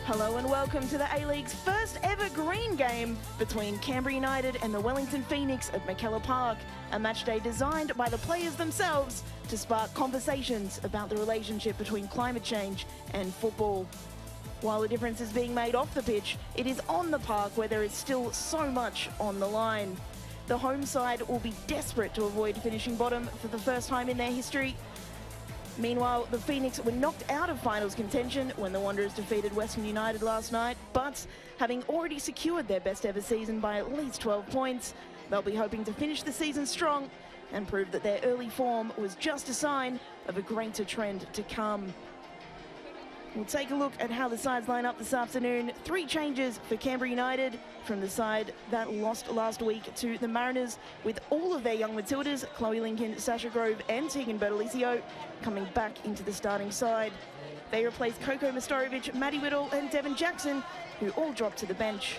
Hello and welcome to the A-League's first ever green game between Canberra United and the Wellington Phoenix at McKellar Park, a match day designed by the players themselves to spark conversations about the relationship between climate change and football. While the difference is being made off the pitch, it is on the park where there is still so much on the line. The home side will be desperate to avoid finishing bottom for the first time in their history. Meanwhile, the Phoenix were knocked out of finals contention when the Wanderers defeated Western United last night, but having already secured their best ever season by at least 12 points, they'll be hoping to finish the season strong and prove that their early form was just a sign of a greater trend to come. We'll take a look at how the sides line up this afternoon. 3 changes for Canberra United from the side that lost last week to the Mariners, with all of their young Matildas, Chloe Lincoln, Sasha Grove and Tegan Bertolicio, coming back into the starting side. They replaced Coco Mastorovic, Maddie Whittle and Devon Jackson, who all dropped to the bench.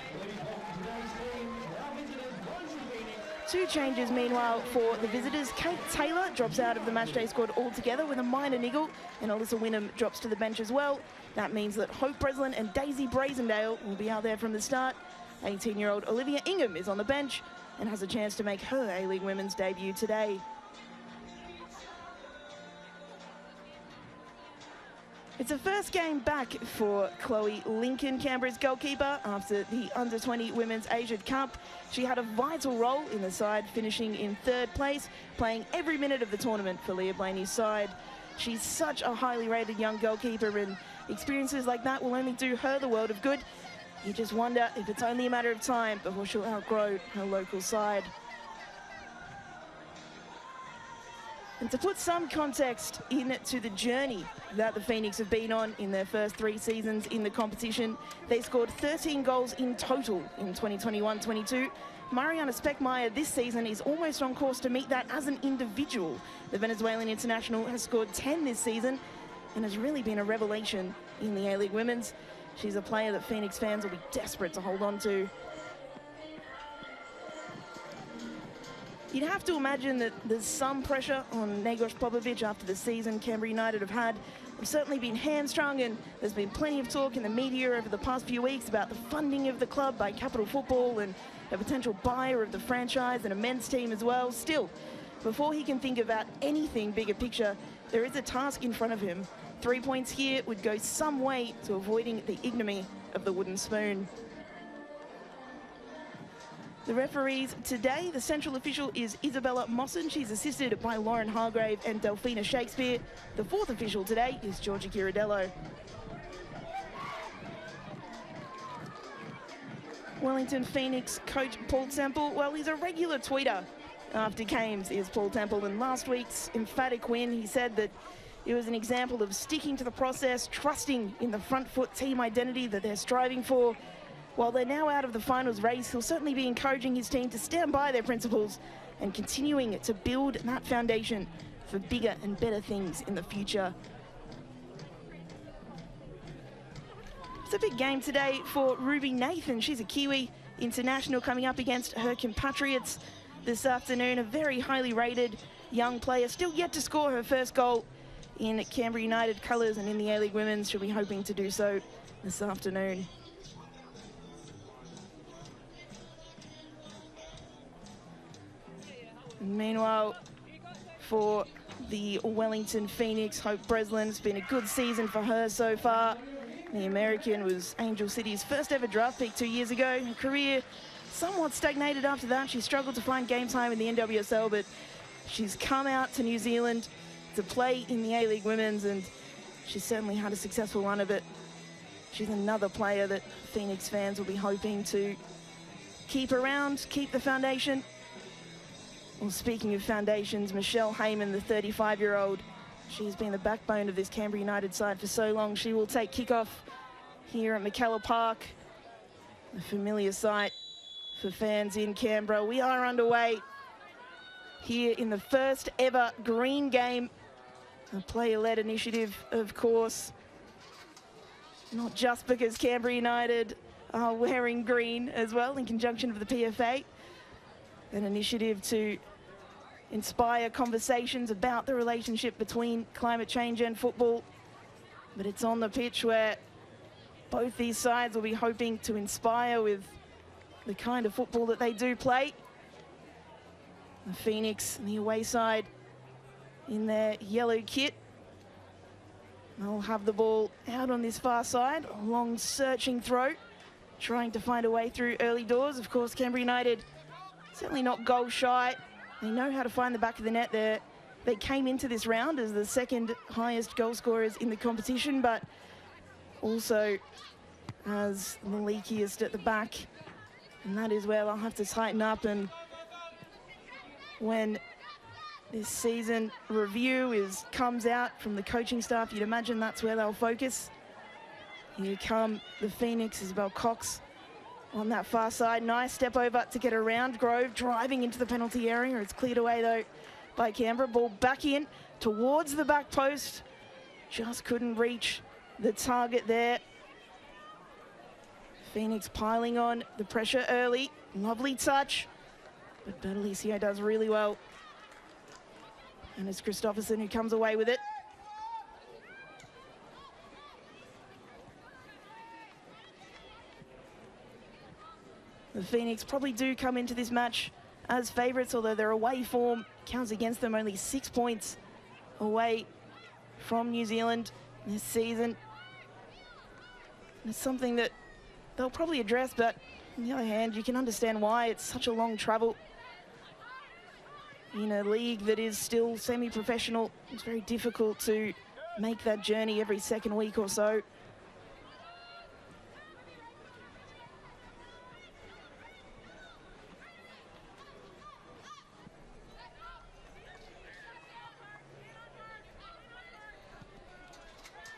2 changes, meanwhile, for the visitors. Kate Taylor drops out of the matchday squad altogether with a minor niggle, and Alyssa Wynnum drops to the bench as well. That means that Hope Breslin and Daisy Brazendale will be out there from the start. 18-year-old Olivia Ingham is on the bench and has a chance to make her A-League Women's debut today. It's a first game back for Chloe Lincoln, Canberra's goalkeeper, after the Under-20 Women's Asian Cup. She had a vital role in the side, finishing in 3rd place, playing every minute of the tournament for Leah Blaney's side. She's such a highly rated young goalkeeper, and experiences like that will only do her the world of good. You just wonder if it's only a matter of time before she'll outgrow her local side. And to put some context into the journey that the Phoenix have been on in their first 3 seasons in the competition, they scored 13 goals in total in 2021-22. Mariana Speckmeyer this season is almost on course to meet that as an individual. The Venezuelan international has scored 10 this season and has really been a revelation in the A-League Women's. She's a player that Phoenix fans will be desperate to hold on to. You'd have to imagine that there's some pressure on Negos Popovic after the season Canberra United have had. They've certainly been hamstrung, and there's been plenty of talk in the media over the past few weeks about the funding of the club by Capital Football and a potential buyer of the franchise and a men's team as well. Still, before he can think about anything bigger picture, there is a task in front of him. 3 points here would go some way to avoiding the ignominy of the wooden spoon. The referees today, the central official is Isabella Mosson. She's assisted by Lauren Hargrave and Delphina Shakespeare. The 4th official today is Georgia Ghirardello. Wellington Phoenix coach Paul Temple, well, he's a regular tweeter after games, is Paul Temple. And last week's emphatic win, he said that it was an example of sticking to the process, trusting in the front foot team identity that they're striving for. While they're now out of the finals race, he'll certainly be encouraging his team to stand by their principles and continuing to build that foundation for bigger and better things in the future. It's a big game today for Ruby Nathan. She's a Kiwi international coming up against her compatriots this afternoon. A very highly rated young player, still yet to score her first goal in Canberra United colours, and in the A-League Women's she'll be hoping to do so this afternoon. Meanwhile, for the Wellington Phoenix, Hope Breslin, it's been a good season for her so far. The American was Angel City's first ever draft pick 2 years ago. Her career somewhat stagnated after that. She struggled to find game time in the NWSL, but she's come out to New Zealand to play in the A-League Women's, and she's certainly had a successful run of it. She's another player that Phoenix fans will be hoping to keep around, keep the foundation. Well, speaking of foundations, Michelle Heyman, the 35-year-old, she's been the backbone of this Canberra United side for so long. She will take kickoff here at McKellar Park, a familiar sight for fans in Canberra. We are underway here in the first ever green game, a player-led initiative, of course, not just because Canberra United are wearing green as well in conjunction with the PFA. An initiative to inspire conversations about the relationship between climate change and football. But it's on the pitch where both these sides will be hoping to inspire with the kind of football that they do play. The Phoenix and the away side in their yellow kit. They'll have the ball out on this far side, a long searching throw, trying to find a way through early doors. Of course, Canberra United certainly not goal shy. They know how to find the back of the net there. They came into this round as the second highest goal scorers in the competition, but also as the leakiest at the back. And that is where they'll have to tighten up. And when this season review comes out from the coaching staff, you'd imagine that's where they'll focus. Here come the Phoenix, Isabel Cox on that far side. Nice step over to get around Grove, driving into the penalty area. It's cleared away though by Canberra. Ball back in towards the back post. Just couldn't reach the target there. Phoenix piling on the pressure early. Lovely touch, but Bertolicio does really well. And it's Christopherson who comes away with it. The Phoenix probably do come into this match as favourites, although their away form counts against them. Only 6 points away from New Zealand this season. And it's something that they'll probably address, but on the other hand, you can understand why it's such a long travel. In a league that is still semi-professional, it's very difficult to make that journey every second week or so.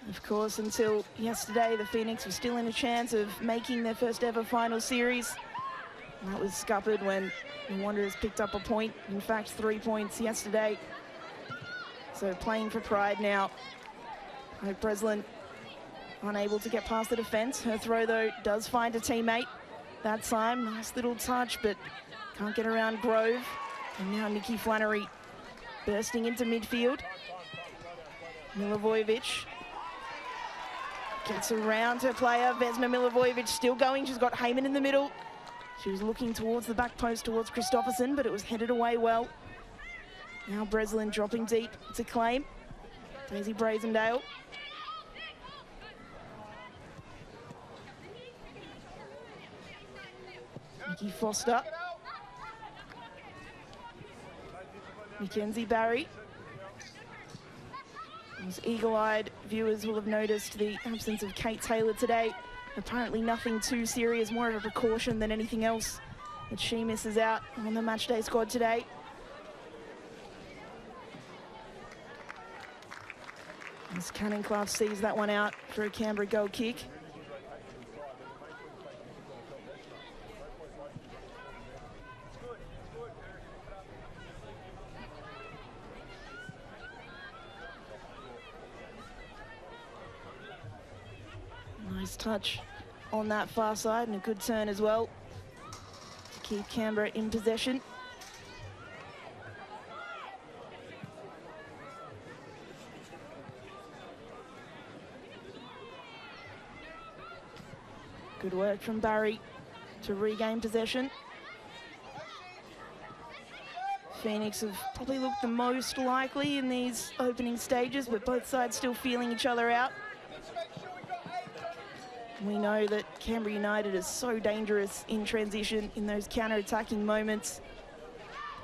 Of course, until yesterday, the Phoenix was still in a chance of making their first ever final series. And that was scuppered when the Wanderers picked up a point, in fact 3 points yesterday. So playing for pride now. Hope Breslin unable to get past the defence. Her throw though does find a teammate that time. Nice little touch, but can't get around Grove. And now Nikki Flannery bursting into midfield. Milivojevic gets around her player. Vesna Milivojevic still going. She's got Heyman in the middle. She was looking towards the back post, towards Christopherson, but it was headed away well. Now Breslin dropping deep to claim. Daisy Brazendale. Nikki Foster. Mackenzie Barry. Those eagle-eyed viewers will have noticed the absence of Kate Taylor today. Apparently nothing too serious, more of a precaution than anything else that she misses out on the matchday squad today. As Cannonclough sees that one out for a Canberra goal kick. Nice touch on that far side and a good turn as well to keep Canberra in possession. Good work from Barry to regain possession. Phoenix have probably looked the most likely in these opening stages, but both sides still feeling each other out. We know that Canberra United is so dangerous in transition in those counter-attacking moments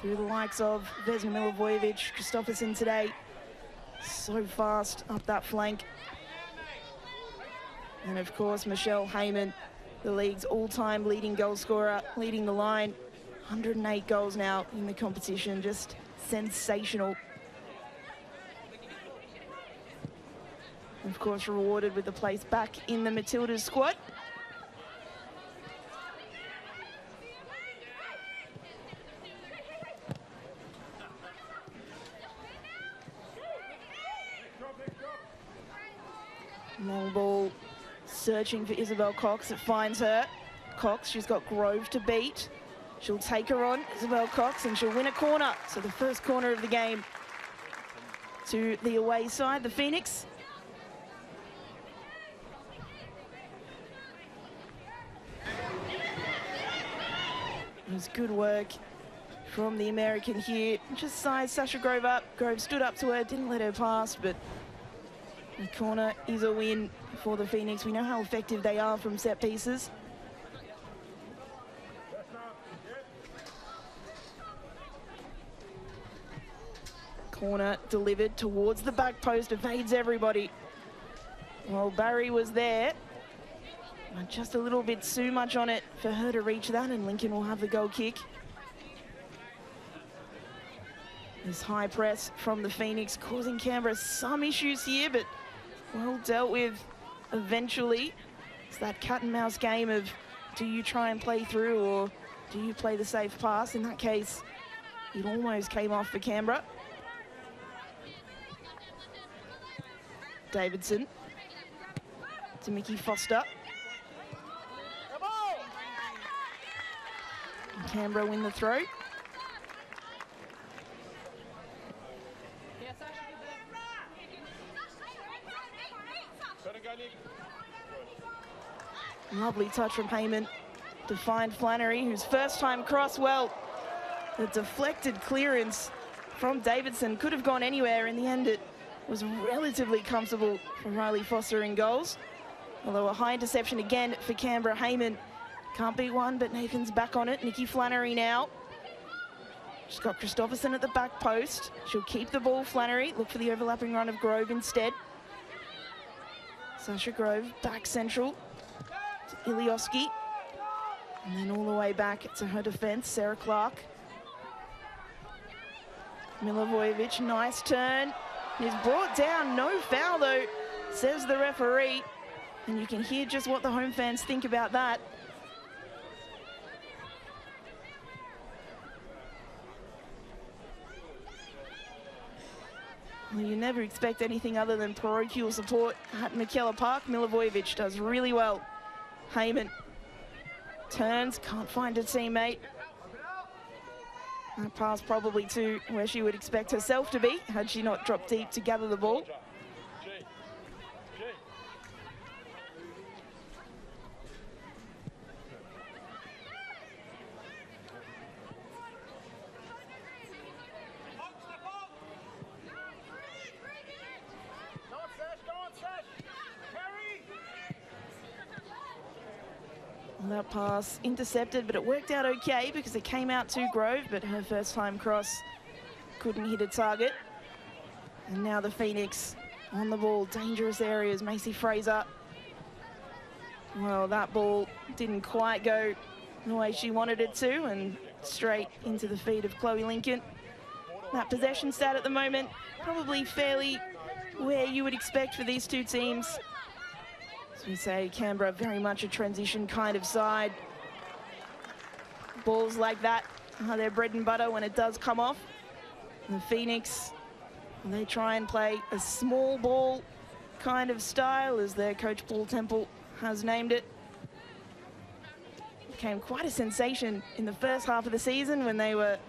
through the likes of Vesna Milivojevic, Christopherson today. So fast up that flank. And of course, Michelle Heyman, the league's all-time leading goal scorer, leading the line. 108 goals now in the competition, just sensational. Of course, rewarded with the place back in the Matildas squad. Long ball, searching for Isabel Cox. It finds her. Cox, she's got Grove to beat. She'll take her on, Isabel Cox, and she'll win a corner. So the first corner of the game to the away side, the Phoenix. It was good work from the American here. Just sized Sasha Grove up. Grove stood up to her, didn't let her pass, but the corner is a win for the Phoenix. We know how effective they are from set pieces. Corner delivered towards the back post, evades everybody. Well, Barry was there, but just a little bit too much on it for her to reach that, and Lincoln will have the goal kick. This high press from the Phoenix causing Canberra some issues here, but well dealt with eventually. It's that cat and mouse game of, do you try and play through or do you play the safe pass? In that case, it almost came off for Canberra. Davidson to Mickey Foster. And Canberra win the throw. Lovely touch from Heyman to find Flannery, whose first time cross. Well, the deflected clearance from Davidson could have gone anywhere. In the end, it was relatively comfortable for Riley Foster in goals. Although a high interception again for Canberra. Heyman can't beat one, but Nathan's back on it. Nikki Flannery now. She's got Christopherson at the back post. She'll keep the ball, Flannery. Look for the overlapping run of Grove instead. Sasha Grove back central to Ilioski. And then all the way back to her defense, Sarah Clark. Milivojevic, nice turn. Is brought down, no foul though, says the referee. And you can hear just what the home fans think about that. Well, you never expect anything other than parochial support at McKellar Park. Milivojevic does really well. Heyman turns, can't find a teammate. That pass probably to where she would expect herself to be had she not dropped deep to gather the ball. That pass intercepted, but it worked out okay because it came out to Grove, but her first time cross couldn't hit a target. And now the Phoenix on the ball, dangerous areas. Macy Fraser. Well, that ball didn't quite go the way she wanted it to, and straight into the feet of Chloe Lincoln. That possession stat at the moment, probably fairly where you would expect for these two teams. As we say, Canberra very much a transition kind of side. Balls like that are their bread and butter when it does come off. And the Phoenix, they try and play a small ball kind of style, as their coach Paul Temple has named it. Became quite a sensation in the first half of the season when they were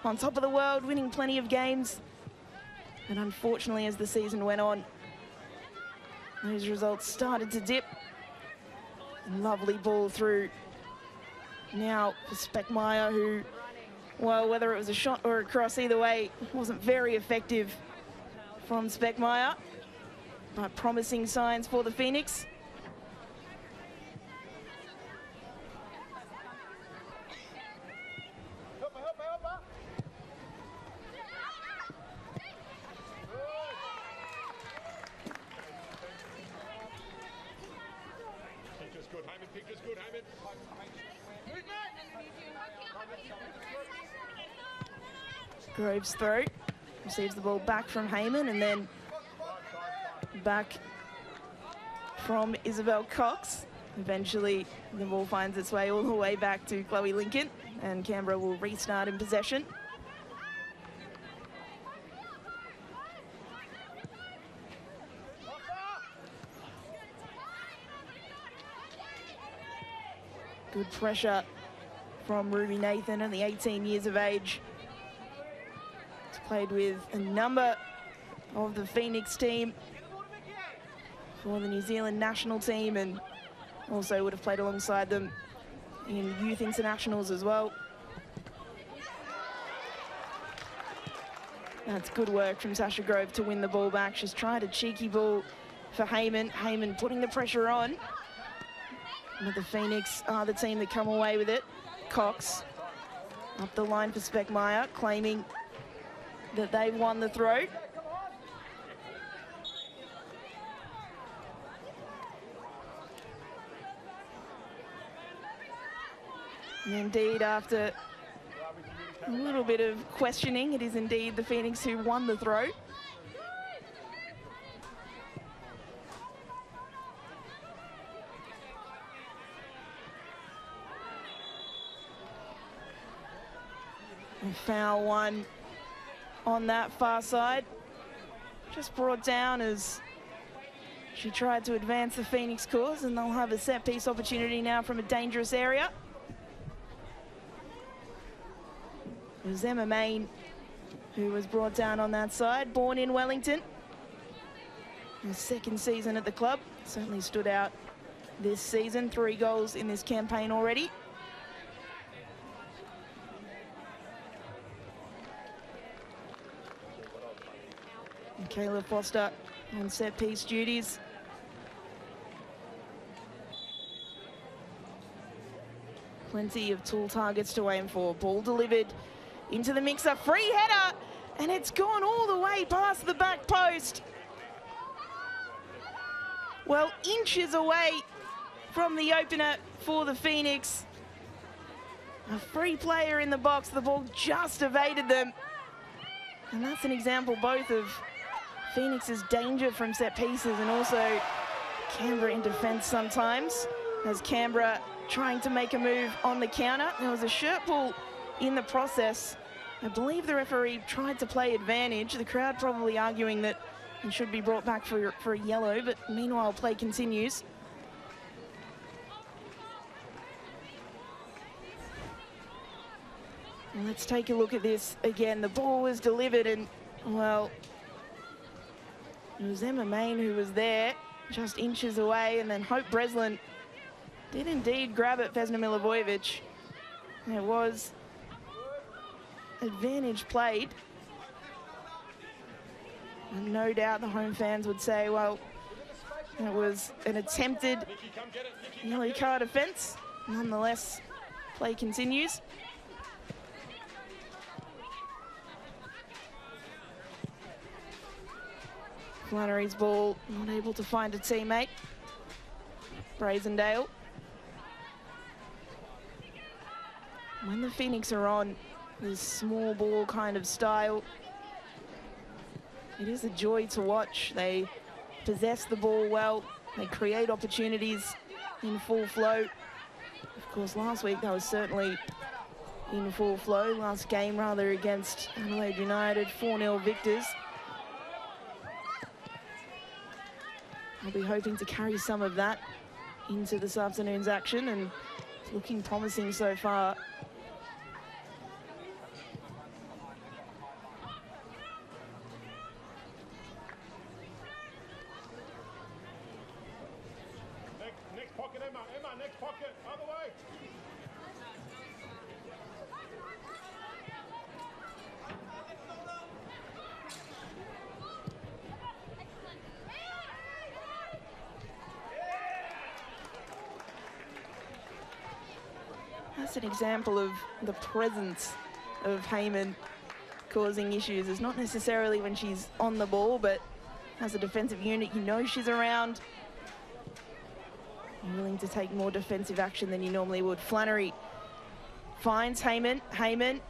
on top of the world, winning plenty of games. And unfortunately, as the season went on, those results started to dip. Lovely ball through now for Speckmeyer, who, well, whether it was a shot or a cross, either way, wasn't very effective from Speckmeyer. But promising signs for the Phoenix. Groves throw, receives the ball back from Heyman, and then back from Isabel Cox. Eventually, the ball finds its way all the way back to Chloe Lincoln, and Canberra will restart in possession. Good pressure from Ruby Nathan, only 18 years of age. He's played with a number of the Phoenix team for the New Zealand national team, and also would have played alongside them in youth internationals as well. That's good work from Sasha Grove to win the ball back. She's tried a cheeky ball for Heyman. Heyman putting the pressure on. But the Phoenix are the team that come away with it. Cox up the line for Speckmeyer, claiming that they've won the throw. And indeed, after a little bit of questioning, it is indeed the Phoenix who won the throw. And foul one on that far side. Just brought down as she tried to advance the Phoenix cause, and they'll have a set piece opportunity now from a dangerous area. It was Emma Main who was brought down on that side, born in Wellington. Her second season at the club, certainly stood out this season. 3 goals in this campaign already. Michaela Foster on set piece duties. Plenty of tool targets to aim for. Ball delivered into the mixer, free header, and it's gone all the way past the back post. Well, inches away from the opener for the Phoenix. A free player in the box, the ball just evaded them. And that's an example both of Phoenix's danger from set pieces and also Canberra in defence sometimes, as Canberra trying to make a move on the counter. There was a shirt pull in the process. I believe the referee tried to play advantage. The crowd probably arguing that it should be brought back for a yellow, but meanwhile play continues. And let's take a look at this again. The ball was delivered and, well, it was Emma Main who was there, just inches away, and then Hope Breslin did indeed grab it, Vesna Milivojevic. There was advantage played. And no doubt the home fans would say, well, it was an attempted yellow card offence. Nonetheless, play continues. Flannery's ball, not able to find a teammate. Brazendale. When the Phoenix are on this small ball kind of style, it is a joy to watch. They possess the ball well. They create opportunities in full flow. Of course, last week that was certainly in full flow. Last game, rather, against Adelaide United, 4-0 victors. I'll be hoping to carry some of that into this afternoon's action, and it's looking promising so far. Next pocket, Emma. Emma, next pocket. Other way. That's an example of the presence of Heyman causing issues. It's not necessarily when she's on the ball, but as a defensive unit, you know she's around. You're willing to take more defensive action than you normally would. Flannery finds Heyman. Heyman,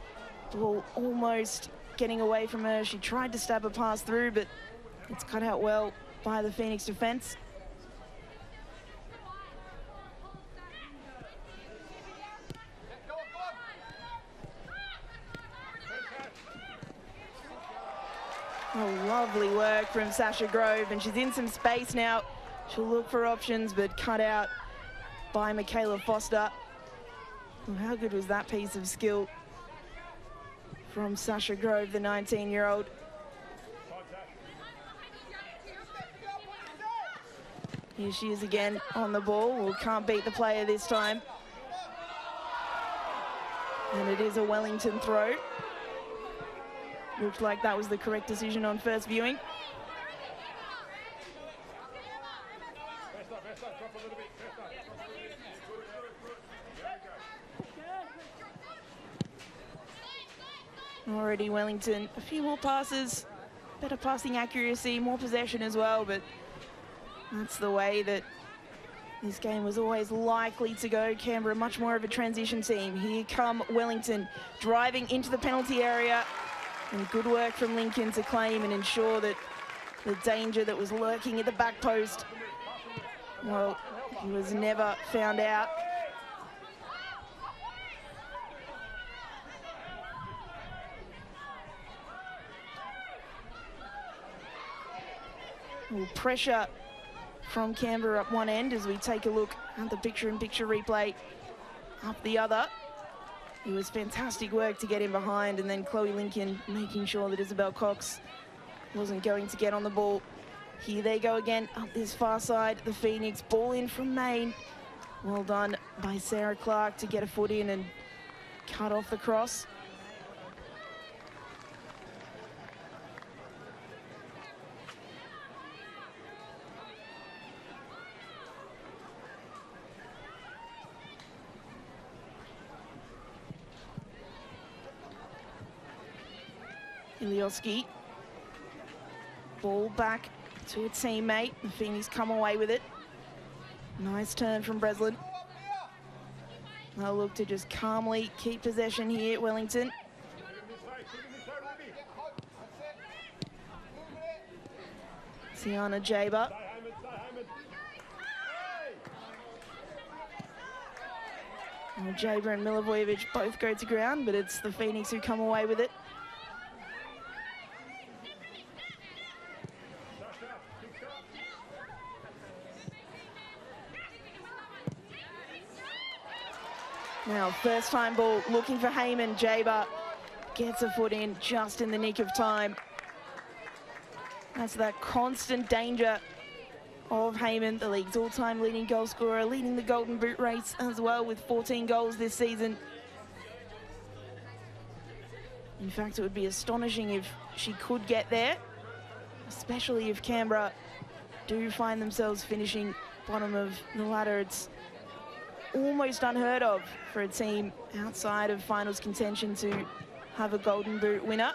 ball almost getting away from her. She tried to stab a pass through, but it's cut out well by the Phoenix defense. Oh, lovely work from Sasha Grove, and she's in some space now. She'll look for options, but cut out by Michaela Foster. Well, how good was that piece of skill from Sasha Grove, the 19-year-old? Here she is again on the ball. Well, can't beat the player this time. And it is a Wellington throw. Looked like that was the correct decision on first viewing. Drop a little bit. Already Wellington, a few more passes, better passing accuracy, more possession as well, but that's the way that this game was always likely to go. Canberra, much more of a transition team. Here come Wellington, driving into the penalty area. And good work from Lincoln to claim and ensure that the danger that was lurking at the back post, well, he was never found out. Pressure from Canberra up one end as we take a look at the picture-in-picture replay up the other. It was fantastic work to get in behind, and then Chloe Lincoln making sure that Isabel Cox wasn't going to get on the ball. Here they go again up this far side. The Phoenix, ball in from Maine. Well done by Sarah Clark to get a foot in and cut off the cross. Ilioski, ball back to a teammate. The Phoenix come away with it. Nice turn from Breslin. They'll look to just calmly keep possession here at Wellington. Sienna Jaber. Well, Jaber and Milivojevic both go to ground, but it's the Phoenix who come away with it. Now, first time ball, looking for Heyman. Jaber gets a foot in just in the nick of time. That's that constant danger of Heyman, the league's all-time leading goal scorer, leading the Golden Boot race as well with 14 goals this season. In fact, it would be astonishing if she could get there, especially if Canberra do find themselves finishing bottom of the ladder. It's almost unheard of for a team outside of finals contention to have a Golden Boot winner.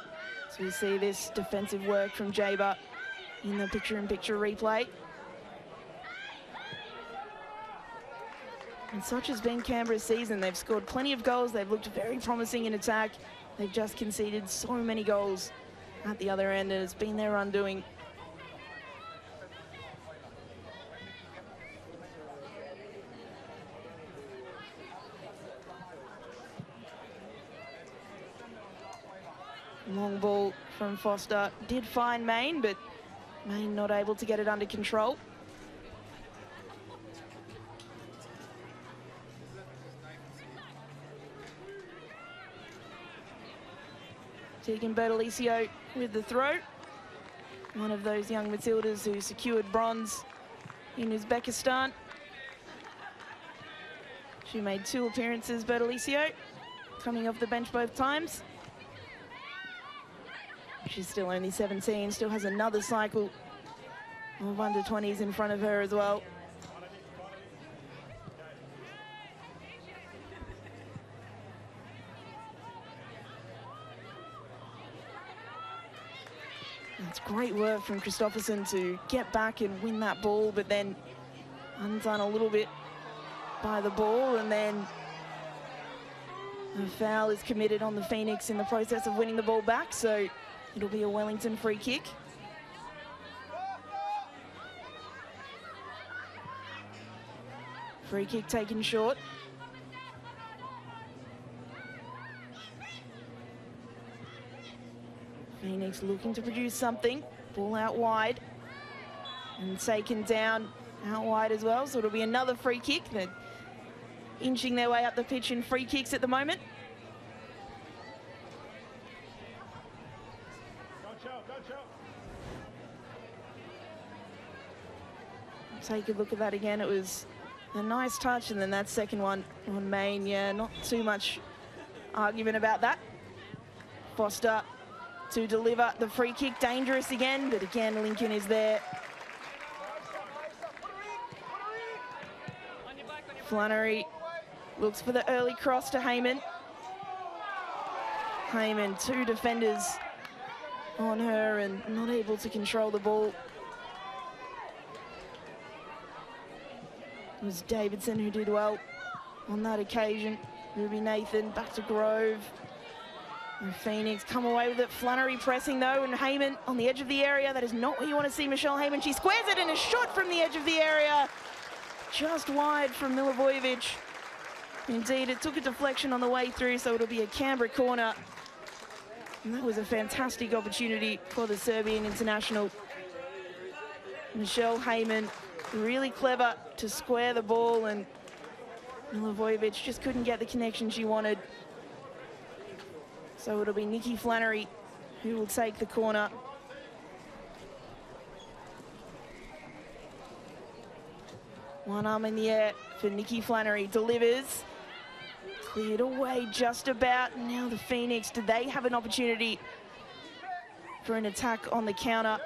So we see this defensive work from Jaber in the picture-in-picture replay. And such has been Canberra's season. They've scored plenty of goals. They've looked very promising in attack. They've just conceded so many goals at the other end, and it's been their undoing. Long ball from Foster. Did find Maine, but Maine not able to get it under control. Tegan Bertolicio with the throw. One of those young Matildas who secured bronze in Uzbekistan. She made 2 appearances, Bertolicio, coming off the bench both times. She's still only 17, still has another cycle of under-20s in front of her as well. It's great work from Christopherson to get back and win that ball, but then undone a little bit by the ball, and then a foul is committed on the Phoenix in the process of winning the ball back, so it'll be a Wellington free kick. Free kick taken short. Phoenix looking to produce something. Ball out wide and taken down out wide as well, so it'll be another free kick. They're inching their way up the pitch in free kicks at the moment. Take a look at that again. It was a nice touch, and then that second one on Maine, yeah, not too much argument about that. Foster to deliver the free kick. Dangerous again, but again, Lincoln is there. Flannery looks for the early cross to Heyman. Heyman, two defenders on her and not able to control the ball. It was Davidson who did well on that occasion. Ruby Nathan back to Grove. And Phoenix come away with it. Flannery pressing though, and Heyman on the edge of the area. That is not what you want to see Michelle Heyman. She squares it and a shot from the edge of the area. Just wide from Milivojevic. Indeed, it took a deflection on the way through, so it'll be a Canberra corner. And that was a fantastic opportunity for the Serbian international. Michelle Heyman, really clever to square the ball, and Milivojevic just couldn't get the connection she wanted. So it'll be Nikki Flannery who will take the corner. One arm in the air for Nikki Flannery, delivers. Cleared away just about. Now the Phoenix, do they have an opportunity for an attack on the counter?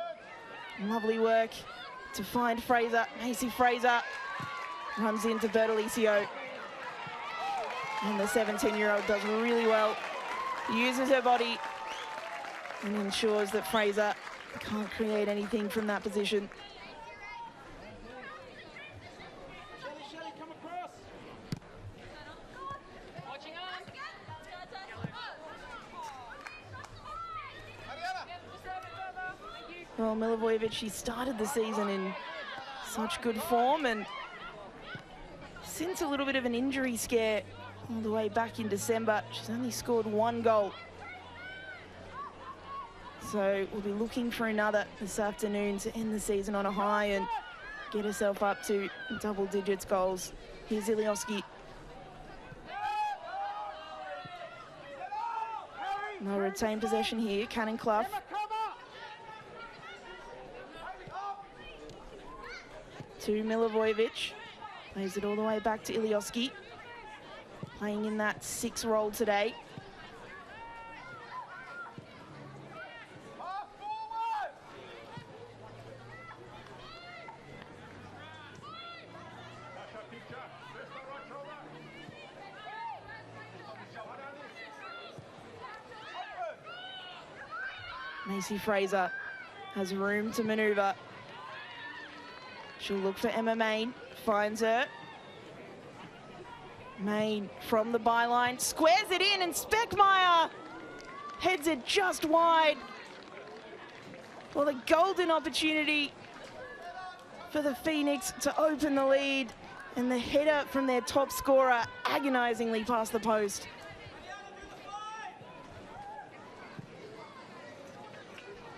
Lovely work to find Fraser. Macy Fraser runs into Bertolicio. And the 17-year-old does really well. Uses her body and ensures that Fraser can't create anything from that position. Well, Milivojevic, she started the season in such good form, and since a little bit of an injury scare all the way back in December, she's only scored 1 goal. So we'll be looking for another this afternoon to end the season on a high and get herself up to double digits goals. Here's Ilioski. No retained possession here, Cannon Clough. To Milivojevic. Plays it all the way back to Ilioski. Playing in that 6 role today. Macy Fraser has room to manoeuvre. She'll look for Emma Main, finds her. Main from the byline, squares it in, and Speckmeyer heads it just wide. Well, a golden opportunity for the Phoenix to open the lead, and the header from their top scorer agonizingly past the post.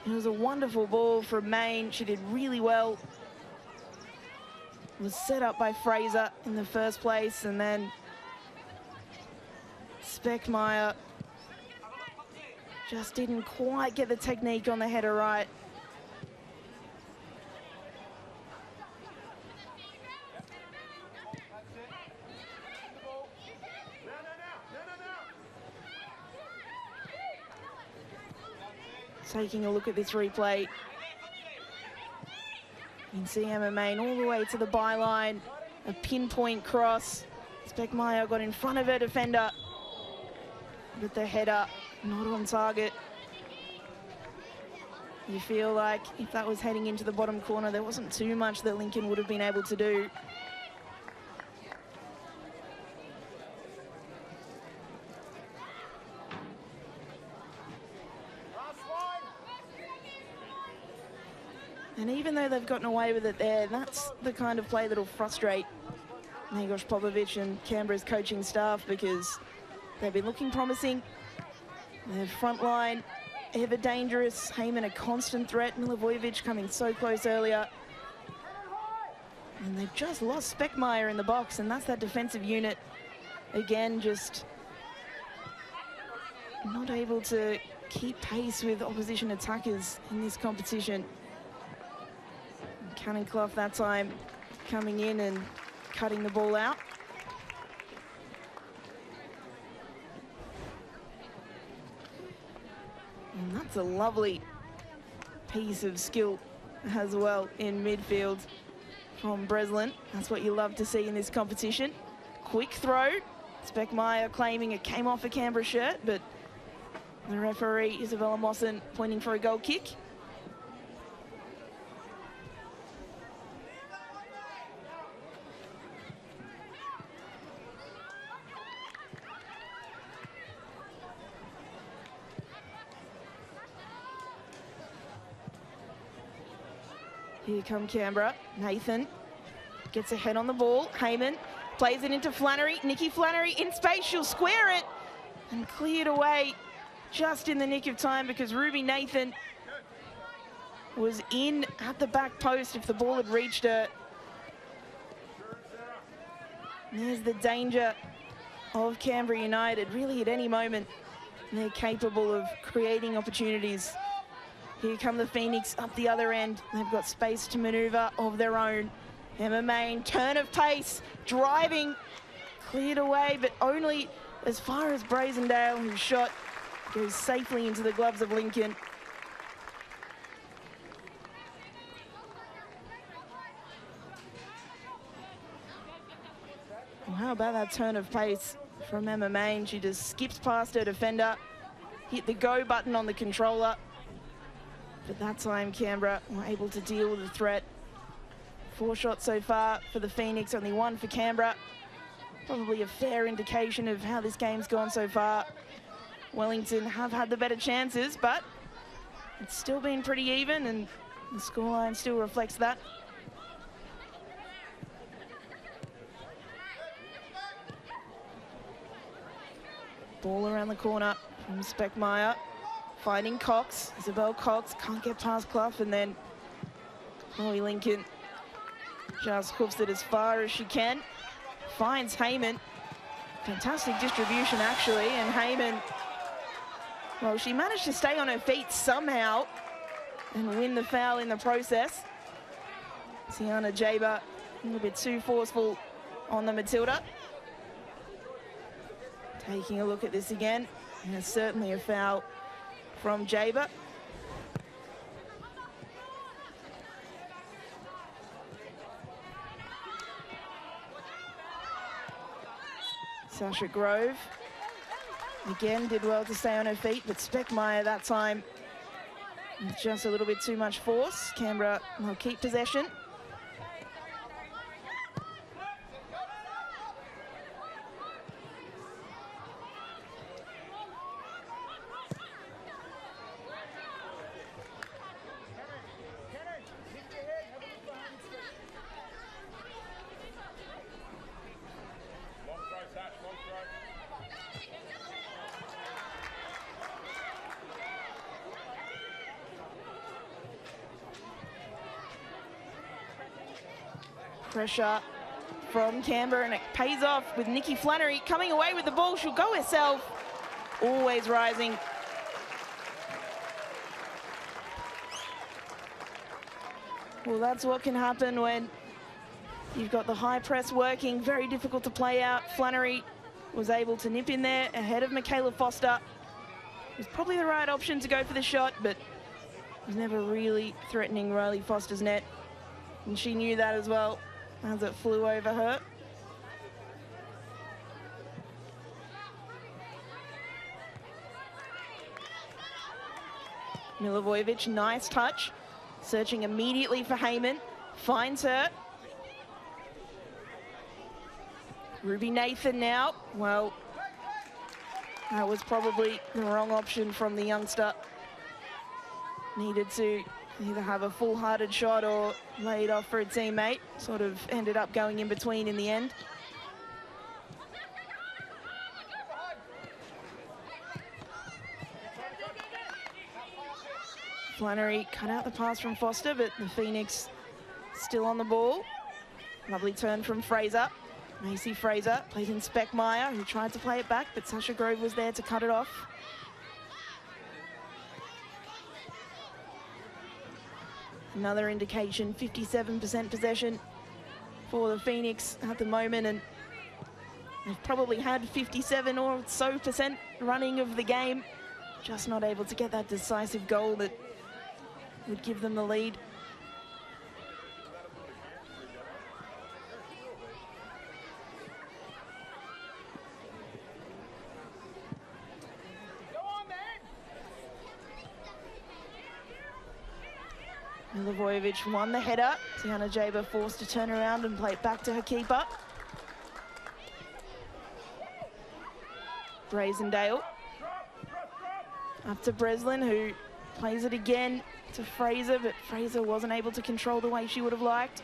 It was a wonderful ball from Main. She did really well. Was set up by Fraser in the first place, and then Speckmeyer just didn't quite get the technique on the header right. Taking a look at this replay, you can see Emma Main all the way to the byline, a pinpoint cross. Speckmeyer got in front of her defender, but the header not on target. You feel like if that was heading into the bottom corner, there wasn't too much that Lincoln would have been able to do. And even though they've gotten away with it there, that's the kind of play that'll frustrate Ngos Popovic and Canberra's coaching staff, because they've been looking promising. Their front line, ever dangerous. Heyman a constant threat. Milivojevic coming so close earlier. And they've just lost Speckmeyer in the box, and that's that defensive unit. Again, just not able to keep pace with opposition attackers in this competition. Cannon Clough that time coming in and cutting the ball out. And And that's a lovely piece of skill as well in midfield from Breslin. That's what you love to see in this competition. Quick throw. Speckmeyer claiming it came off a Canberra shirt, but the referee, Isabella Mawson, pointing for a goal kick. Here come Canberra. Nathan gets ahead on the ball. Heyman plays it into Flannery. Nikki Flannery in space. She'll square it and cleared away just in the nick of time because Ruby Nathan was in at the back post if the ball had reached her. And there's the danger of Canberra United. Really, at any moment, they're capable of creating opportunities. Here come the Phoenix up the other end. They've got space to manoeuvre of their own. Emma Main, turn of pace, driving, cleared away, but only as far as Brazendale, whose shot goes safely into the gloves of Lincoln. Well, how about that turn of pace from Emma Main? She just skips past her defender, hit the go button on the controller. But that time Canberra were able to deal with the threat. 4 shots so far for the Phoenix, only 1 for Canberra. Probably a fair indication of how this game's gone so far. Wellington have had the better chances, but it's still been pretty even, and the scoreline still reflects that. Ball around the corner from Speckmeyer. Finding Cox. Isabel Cox can't get past Clough, and then Chloe Lincoln just hoofs it as far as she can. Finds Heyman. Fantastic distribution, actually, and Heyman, well, she managed to stay on her feet somehow and win the foul in the process. Tiana Jaber, a little bit too forceful on the Matilda. Taking a look at this again, and it's certainly a foul from Jaber. Sasha Grove again did well to stay on her feet, but Speckmeyer that time with just a little bit too much force. Canberra will keep possession. Pressure from Canberra, and it pays off with Nikki Flannery coming away with the ball. She'll go herself, always rising. Well, that's what can happen when you've got the high press working, very difficult to play out. Flannery was able to nip in there ahead of Michaela Foster. It was probably the right option to go for the shot, but was never really threatening Riley Foster's net, and she knew that as well as it flew over her. Milivojevic, nice touch. Searching immediately for Heyman. Finds her. Ruby Nathan now. Well, that was probably the wrong option from the youngster. Needed to either have a full-hearted shot or lay it off for a teammate. Sort of ended up going in between in the end. Flannery cut out the pass from Foster, but the Phoenix still on the ball. Lovely turn from Fraser. Macy Fraser plays in Speckmeyer, who tried to play it back, but Sasha Grove was there to cut it off. Another indication, 57% possession for the Phoenix at the moment, and they've probably had 57 or so % running of the game just not able to get that decisive goal that would give them the lead. Milivojevic won the header. Tiana Jaber forced to turn around and play it back to her keeper. Brazendale. Up to Breslin, who plays it again to Fraser, but Fraser wasn't able to control the way she would have liked.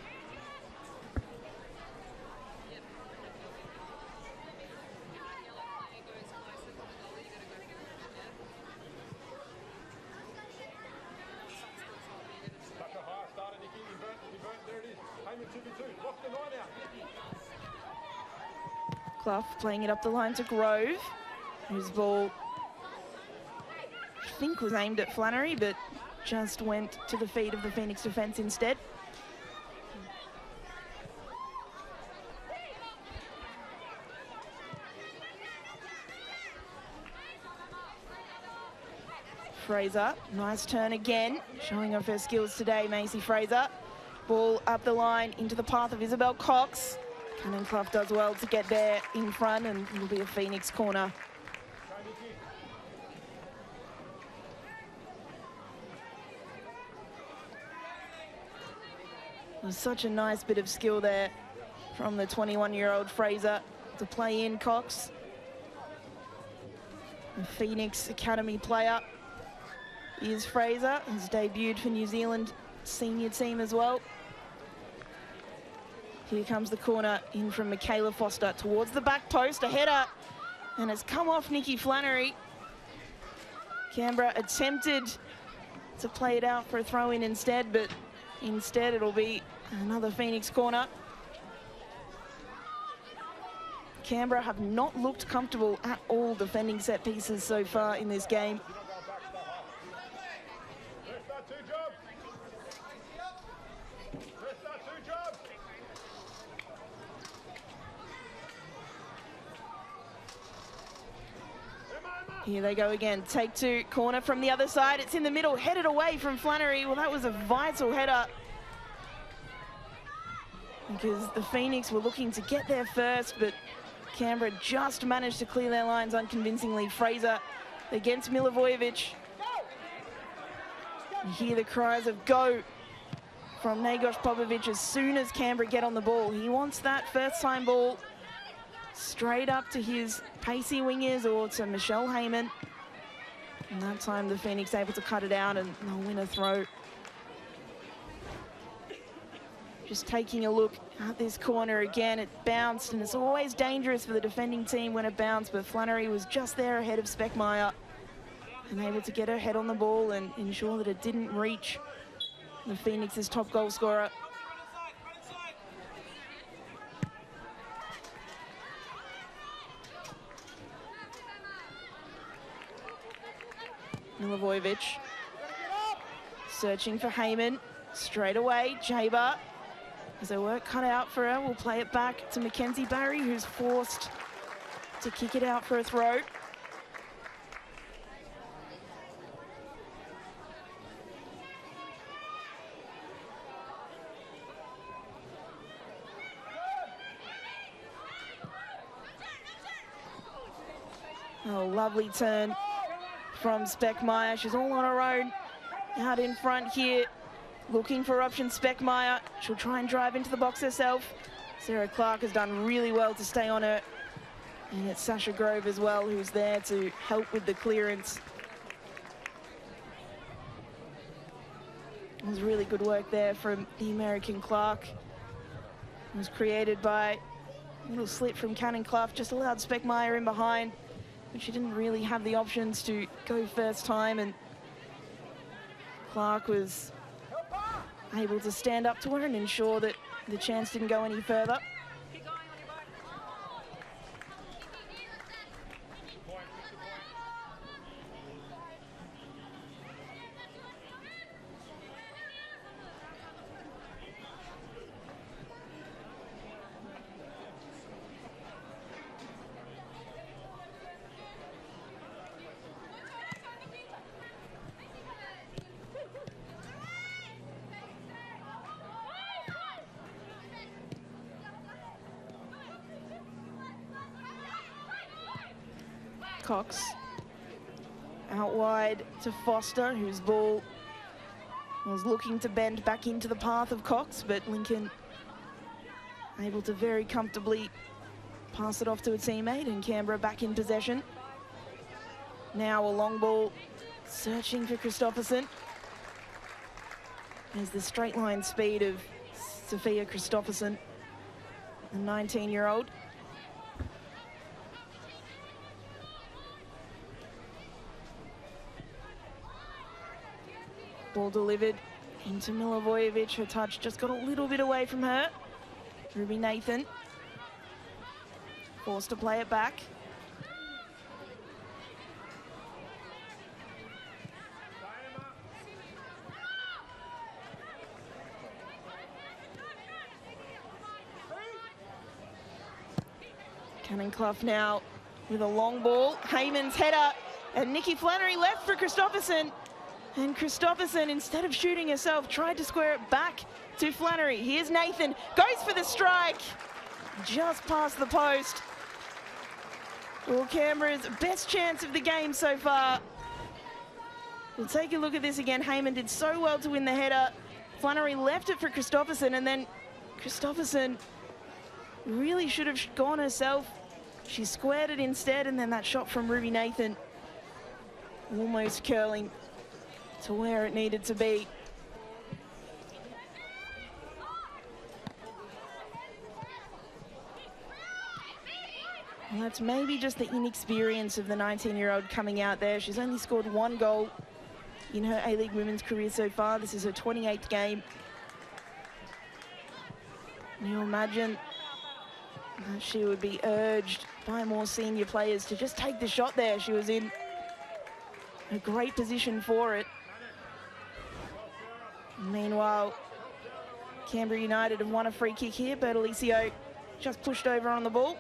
Clough playing it up the line to Grove, whose ball I think was aimed at Flannery, but just went to the feet of the Phoenix defence instead. Fraser, nice turn again, showing off her skills today, Macy Fraser. Ball up the line into the path of Isabel Cox. Cannon Clough does well to get there in front, and it'll be a Phoenix corner. There's such a nice bit of skill there from the 21-year-old Fraser to play in Cox. The Phoenix Academy player is Fraser, has debuted for New Zealand senior team as well. Here comes the corner in from Michaela Foster towards the back post, a header, and it's come off Nikki Flannery. Canberra attempted to play it out for a throw-in instead, but instead it'll be another Phoenix corner. Canberra have not looked comfortable at all defending set pieces so far in this game. Here they go again, take two, corner from the other side. It's in the middle, headed away from Flannery. Well, that was a vital header, because the Phoenix were looking to get there first, but Canberra just managed to clear their lines unconvincingly. Fraser against Milivojevic. You hear the cries of go from Nagos Popovic as soon as Canberra get on the ball. He wants that first time ball straight up to his pacey wingers or to Michelle Heyman. And that time the Phoenix able to cut it out and they'll win a throw. Just taking a look at this corner again, it bounced, and it's always dangerous for the defending team when it bounced, but Flannery was just there ahead of Speckmeyer and able to get her head on the ball and ensure that it didn't reach the Phoenix's top goal scorer. Milivojevic searching for Heyman, straight away, Jaber. As her work cut out for her, we'll play it back to Mackenzie Barry, who's forced to kick it out for a throw. Oh, lovely turn from Speckmeyer. She's all on her own out in front here, looking for option. Speckmeyer, she'll try and drive into the box herself. Sarah Clark has done really well to stay on her. And it's Sasha Grove as well, who's there to help with the clearance. It was really good work there from the American Clark. It was created by a little slit from Cannon Clough, just allowed Speckmeyer in behind, but she didn't really have the options to go first time, and Clark was able to stand up to her and ensure that the chance didn't go any further. Cox out wide to Foster, whose ball was looking to bend back into the path of Cox, but Lincoln able to very comfortably pass it off to a teammate, and Canberra back in possession. Now a long ball, searching for Christopherson. There's the straight line speed of Sophia Christopherson, the 19-year-old. Ball delivered into Milivojevic. Her touch just got a little bit away from her. Ruby Nathan forced to play it back. Cannon Clough now with a long ball. Heyman's header, and Nikki Flannery left for Christopherson. And Christopherson, instead of shooting herself, tried to square it back to Flannery. Here's Nathan, goes for the strike, just past the post. Well, Canberra's best chance of the game so far. We'll take a look at this again. Heyman did so well to win the header. Flannery left it for Christopherson, and then Christopherson really should have gone herself. She squared it instead, and then that shot from Ruby Nathan, almost curling to where it needed to be. Well, that's maybe just the inexperience of the 19-year-old coming out there. She's only scored 1 goal in her A-League women's career so far. This is her 28th game. Can you imagine that she would be urged by more senior players to just take the shot there? She was in a great position for it. Meanwhile, Canberra United have won a free kick here. Bertolicio just pushed over on the ball.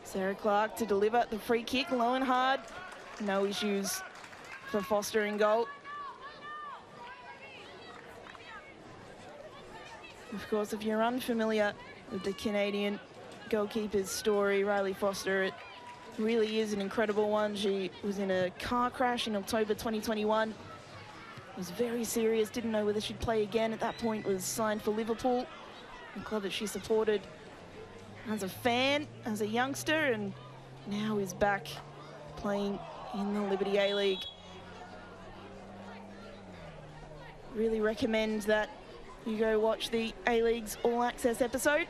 Sarah Clark to deliver the free kick, low and hard. No issues for Foster in goal. Of course, if you're unfamiliar with the Canadian goalkeeper's story, Riley Foster, it really is an incredible one. She was in a car crash in October 2021. It was very serious, didn't know whether she'd play again. At that point was signed for Liverpool, a club that she supported as a fan, as a youngster, and now is back playing in the Liberty A-League. Really recommend that you go watch the A-League's All Access episode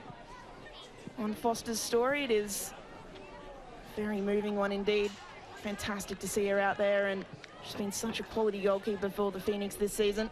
on Foster's story. It is a very moving one indeed. Fantastic to see her out there, and she's been such a quality goalkeeper for the Phoenix this season.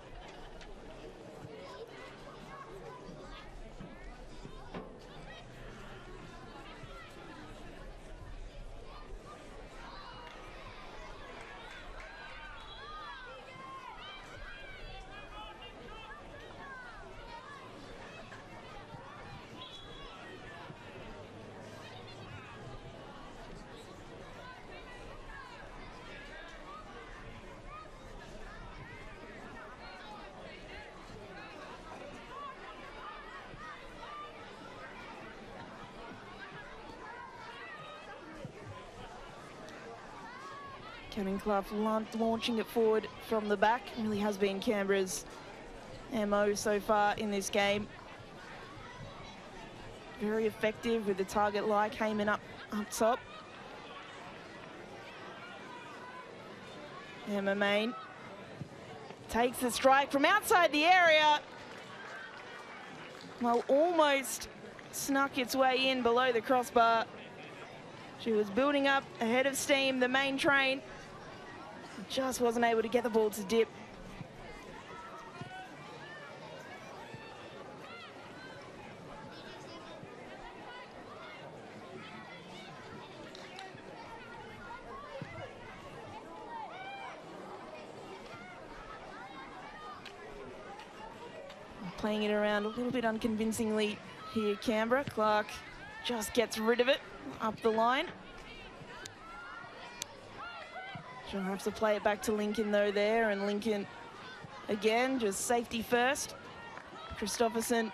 Cannon Clough launching it forward from the back. Really has been Canberra's MO so far in this game. Very effective with the target like Heyman up top. Emma Main takes the strike from outside the area. Well, almost snuck its way in below the crossbar. She was building up ahead of steam, the main train. Just wasn't able to get the ball to dip. Playing it around a little bit unconvincingly here, Canberra. Clark just gets rid of it up the line. She'll have to play it back to Lincoln though there, and Lincoln again, just safety first. Christopherson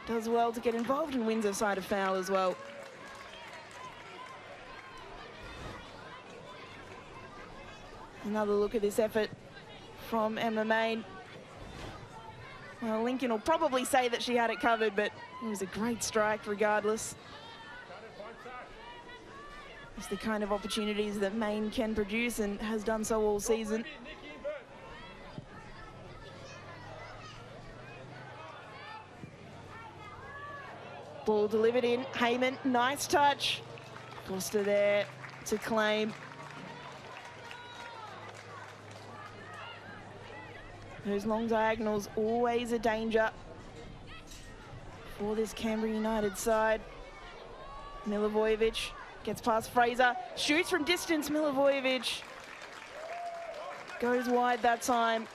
does well to get involved and wins her side of foul as well. Another look at this effort from Emma Main. Well, Lincoln will probably say that she had it covered, but it was a great strike regardless. It's the kind of opportunities that Main can produce and has done so all season. Ball delivered in. Heyman, nice touch. Foster there to claim. Those long diagonals, always a danger for this Canberra United side. Milivojevic gets past Fraser, shoots from distance. Milivojevic goes wide that time.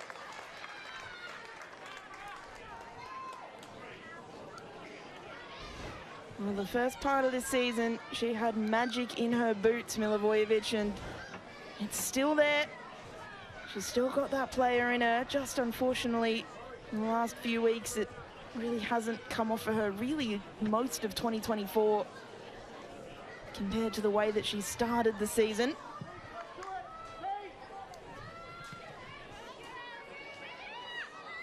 Well, the first part of this season, she had magic in her boots, Milivojevic, and it's still there. She's still got that player in her, just unfortunately in the last few weeks it really hasn't come off for her, really most of 2024 compared to the way that she started the season.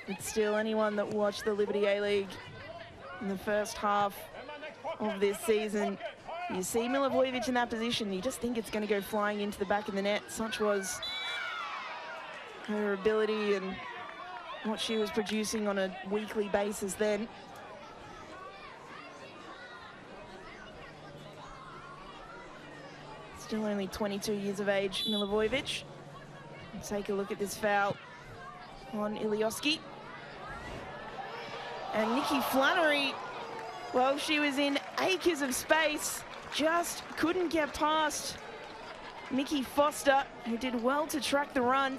But still, anyone that watched the Liberty A-League in the first half of this season, you see Milivojevic in that position, you just think it's going to go flying into the back of the net. Such was her ability and what she was producing on a weekly basis then. Still only 22 years of age, Milivojevic. Take a look at this foul on Ilioski. And Nikki Flannery, well, she was in acres of space, just couldn't get past Nikki Foster, who did well to track the run.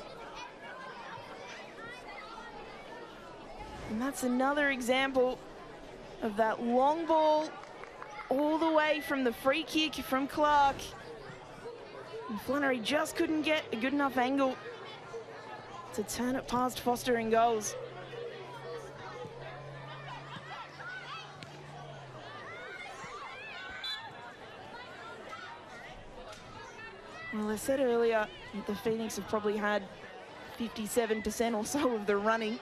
And that's another example of that long ball all the way from the free kick from Clark. And Flannery just couldn't get a good enough angle to turn it past Foster in goals. Well, I said earlier that the Phoenix have probably had 57% or so of the running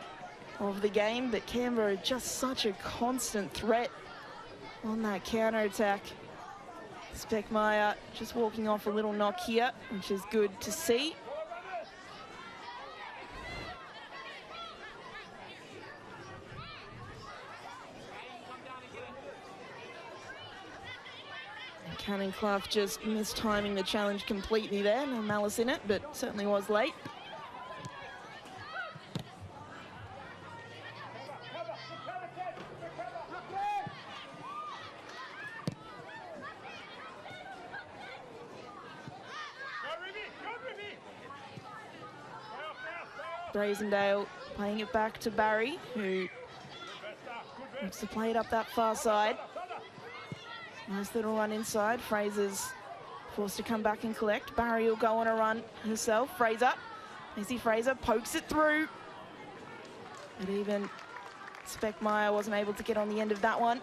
of the game, but Canberra are just such a constant threat on that counter-attack. Speckmeyer just walking off a little knock here, which is good to see. And Cannon Clough just mistiming the challenge completely there. No malice in it, but certainly was late. Brazendale playing it back to Barry, who wants to play it up that far side. Nice little run inside. Fraser's forced to come back and collect. Barry will go on a run herself. Fraser, Macy Fraser pokes it through. But even Speckmeyer wasn't able to get on the end of that one.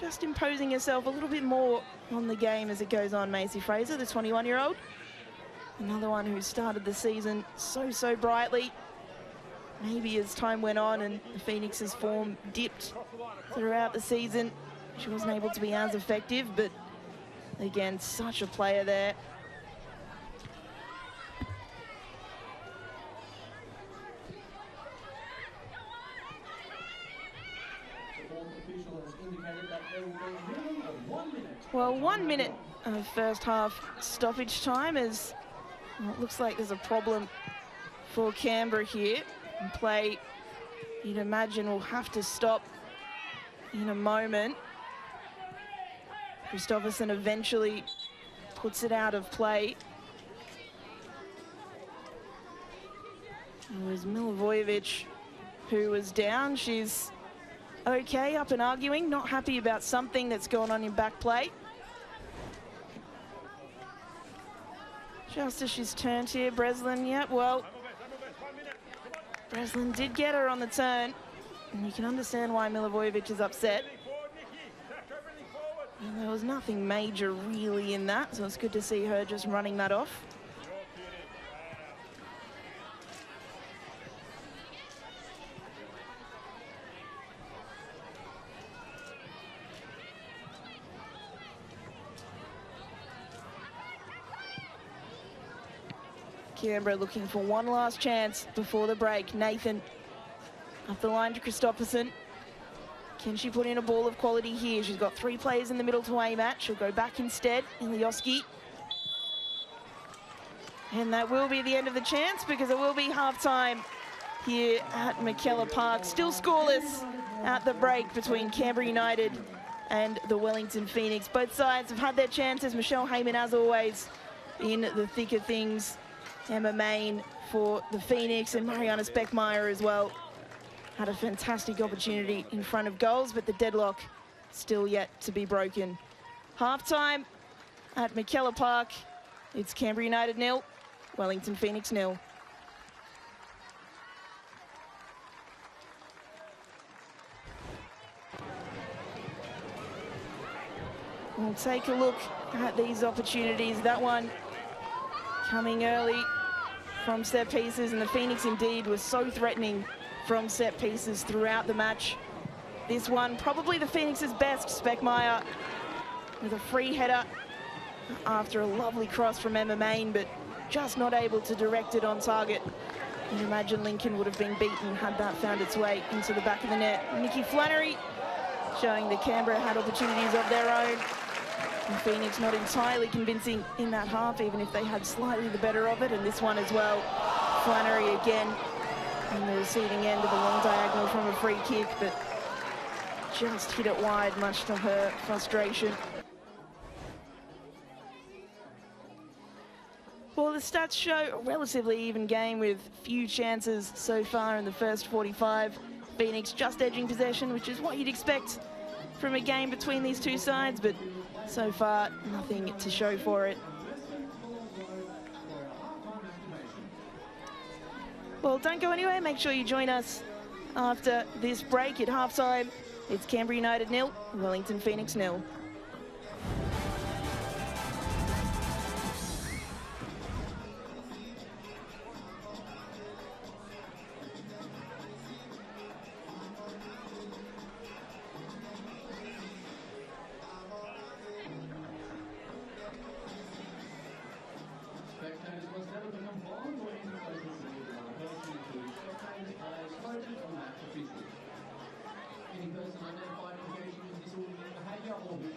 Just imposing herself a little bit more on the game as it goes on, Macy Fraser, the 21-year-old. Another one who started the season so brightly. Maybe as time went on and the Phoenix's form dipped throughout the season, she wasn't able to be as effective, but again, such a player there. Well, 1 minute of first half stoppage time as well, it looks like there's a problem for Canberra here. And play, you'd imagine, will have to stop in a moment. Christopherson eventually puts it out of play. It was Milivojevic who was down. She's okay, up and arguing, not happy about something that's going on in back play. Just as she's turned here, Breslin, yeah, well, Breslin did get her on the turn, and you can understand why Milivojevic is upset. And there was nothing major really in that, so it's good to see her just running that off. Canberra looking for one last chance before the break. Nathan up the line to Christopherson. Can she put in a ball of quality here? She's got 3 players in the middle to aim at. She'll go back instead in Lioski. And that will be the end of the chance because it will be half-time here at McKellar Park. Still scoreless at the break between Canberra United and the Wellington Phoenix. Both sides have had their chances. Michelle Heyman, as always, in the thick of things. Emma Main for the Phoenix and Mariana Speckmeyer as well. Had a fantastic opportunity in front of goals, but the deadlock still yet to be broken. Half-time at McKellar Park. It's Canberra United 0, Wellington Phoenix 0. We'll take a look at these opportunities. That one coming early from set pieces, and the Phoenix indeed was so threatening from set pieces throughout the match. This one, probably the Phoenix's best. Speckmeyer with a free header after a lovely cross from Emma Main, but just not able to direct it on target. And imagine Lincoln would have been beaten had that found its way into the back of the net. Nikki Flannery showing that Canberra had opportunities of their own. And Phoenix not entirely convincing in that half, even if they had slightly the better of it. And this one as well, Flannery again on the receiving end of a long diagonal from a free kick, but just hit it wide, much to her frustration. Well, the stats show a relatively even game with few chances so far in the first 45. Phoenix just edging possession, which is what you'd expect from a game between these two sides, but so far, nothing to show for it. Well, don't go anywhere. Make sure you join us after this break at halftime. It's Canberra United 0, Wellington Phoenix 0. Any person identified with disorderly behaviour or who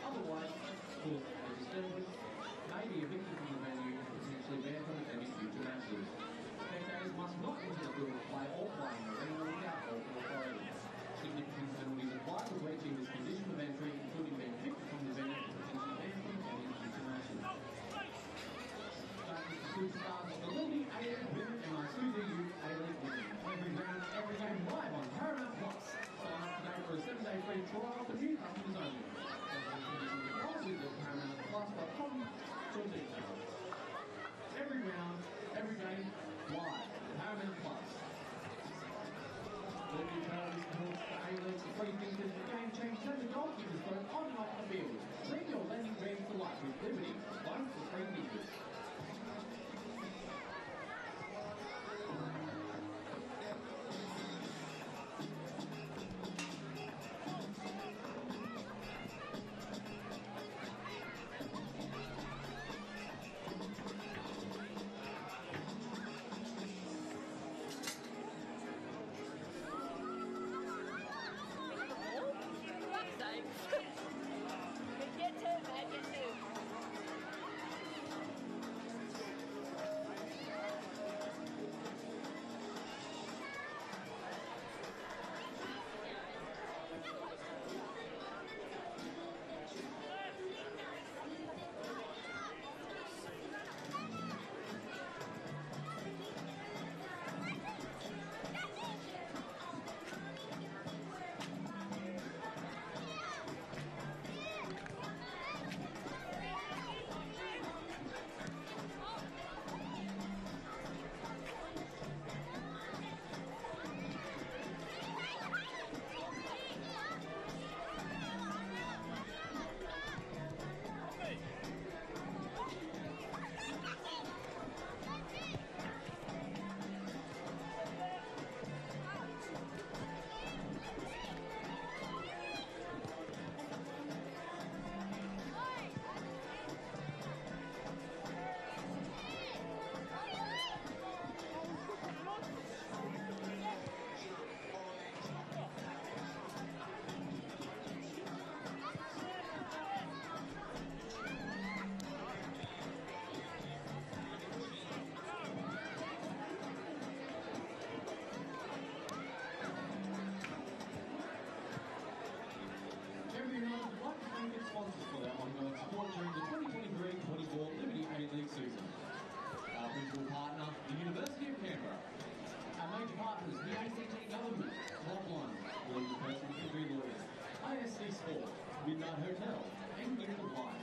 Hotel, and Gift of Life.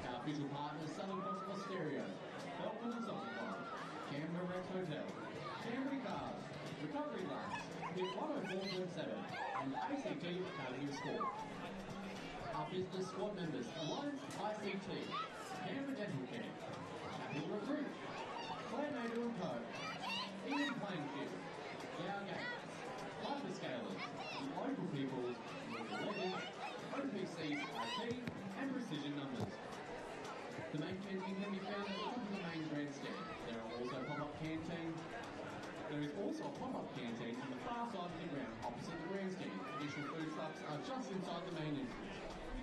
Our official partners, Southern Gospel Stereo, Wellington Soccer Club, Canberra Hotel, Canberra Cars, Recovery Labs, Hit 104.7, and ACT Academy Sport. Our business squad members, Alliance ICT, Canberra Dental Care, Capital Recruit, Claire Nader & Co, Eden Playing Field, Dow Games, Hyperscalers, the Local People, Local Living, OPC IT, and Precision Numbers. The main canteen can be found at the top of the main grandstand. There are also pop-up canteens. There is also a pop-up canteen on the far side of the ground opposite the grandstand. Additional food trucks are just inside the main entrance.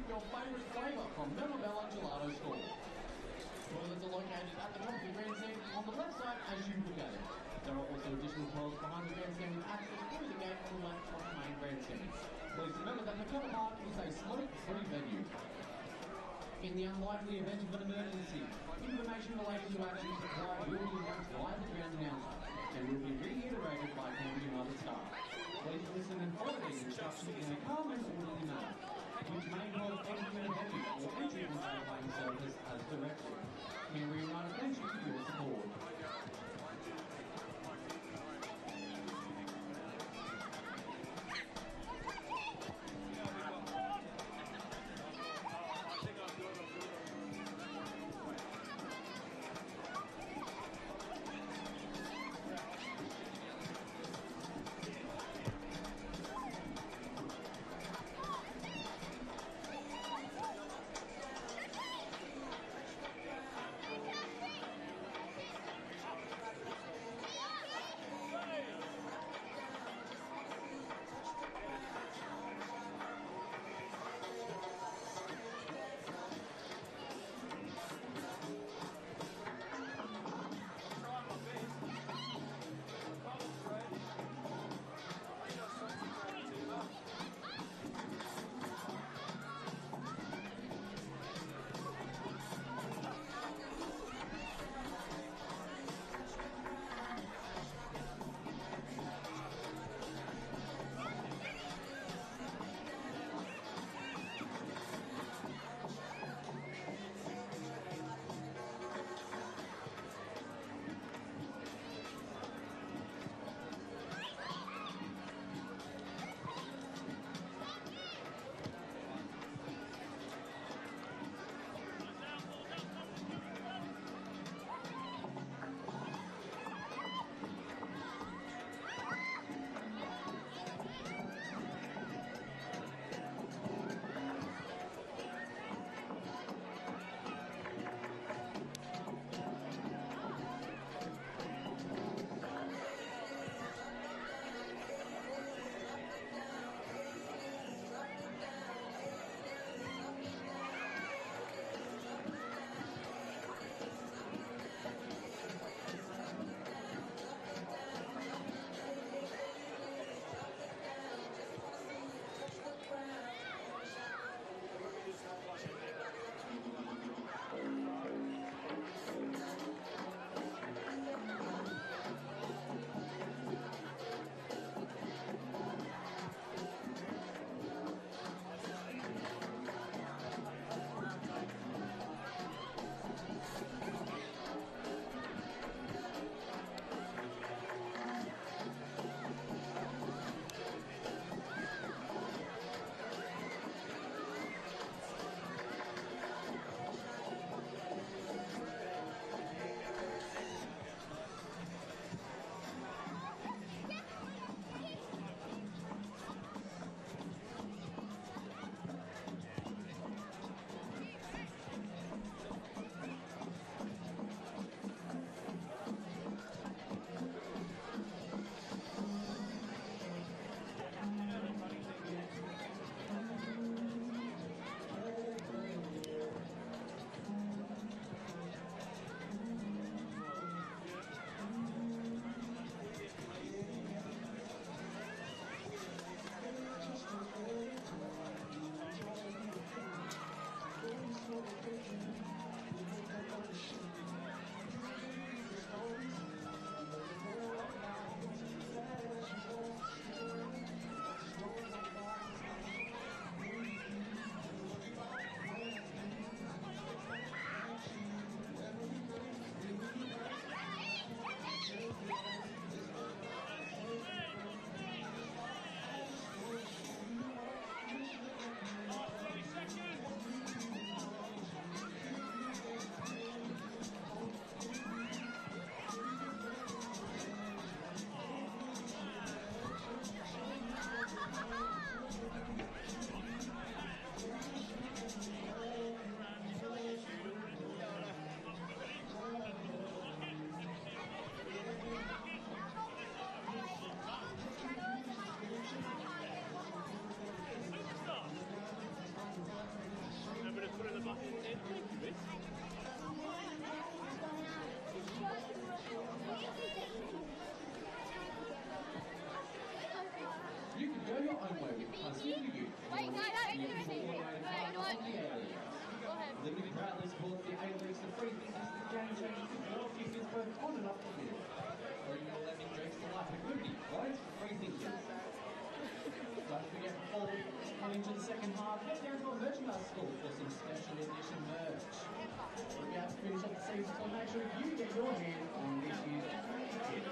Your favourite flavour from Bella Gelato Store. Toilets are located at the top of the grandstand on the left side as you look at it. There are also additional toilets behind the grandstand with access through the gate on the left of the main grandstand. Please remember that McKellar Park is a smoke-free venue. In the unlikely event of an emergency, information related to actions required will be announced via the ground announcer and will be reiterated by Canberra United staff. Please listen and follow these instructions in a calm and orderly manner, which may involve entering a venue or entering the playing service as directed. Canberra United thanks you for your support. course, the A-League's the free thinkers, the game-changing football kickers, both on and off the field. Bring your lending dreams to life with Moody, right? Free thinkers. Don't forget, before we come into the second half, head down to our merchandise store for some special edition merch. We're about to finish off the season, so make sure you get your hand on this year's kit.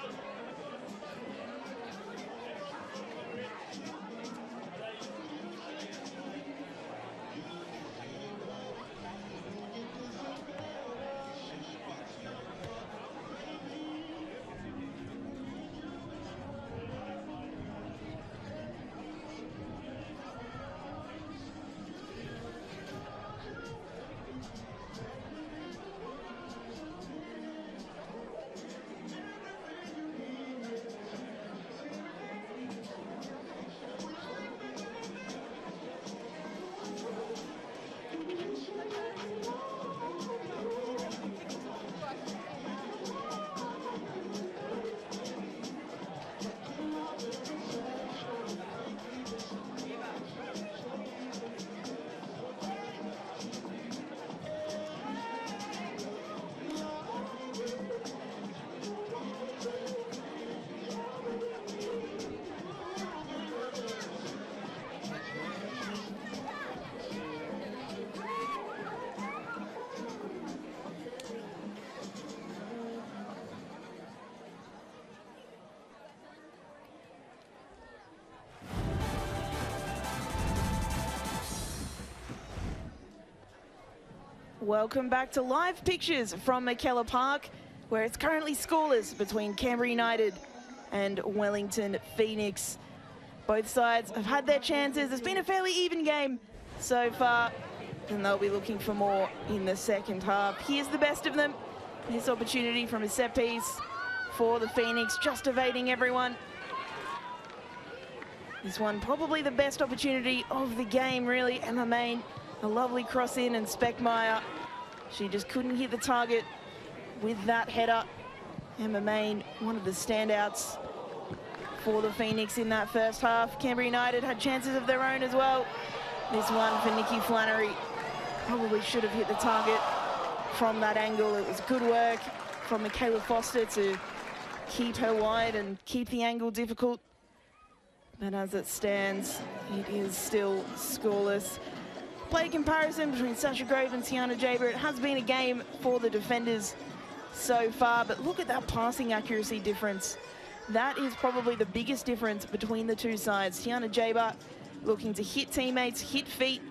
Welcome back to live pictures from McKellar Park, where it's currently scoreless between Canberra United and Wellington Phoenix. Both sides have had their chances. It's been a fairly even game so far, and they'll be looking for more in the second half. Here's the best of them. This opportunity from a set piece for the Phoenix, just evading everyone. This one probably the best opportunity of the game, really. Emma Main, a lovely cross in, and Speckmeyer, she just couldn't hit the target with that header. Emma Main, one of the standouts for the Phoenix in that first half. Canberra United had chances of their own as well. This one for Nikki Flannery probably should have hit the target from that angle. It was good work from Michaela Foster to keep her wide and keep the angle difficult. But as it stands, it is still scoreless. Play comparison between Sasha Grove and Tiana Jaber. It has been a game for the defenders so far, but look at that passing accuracy difference. That is probably the biggest difference between the two sides. Tiana Jaber looking to hit teammates, hit feet,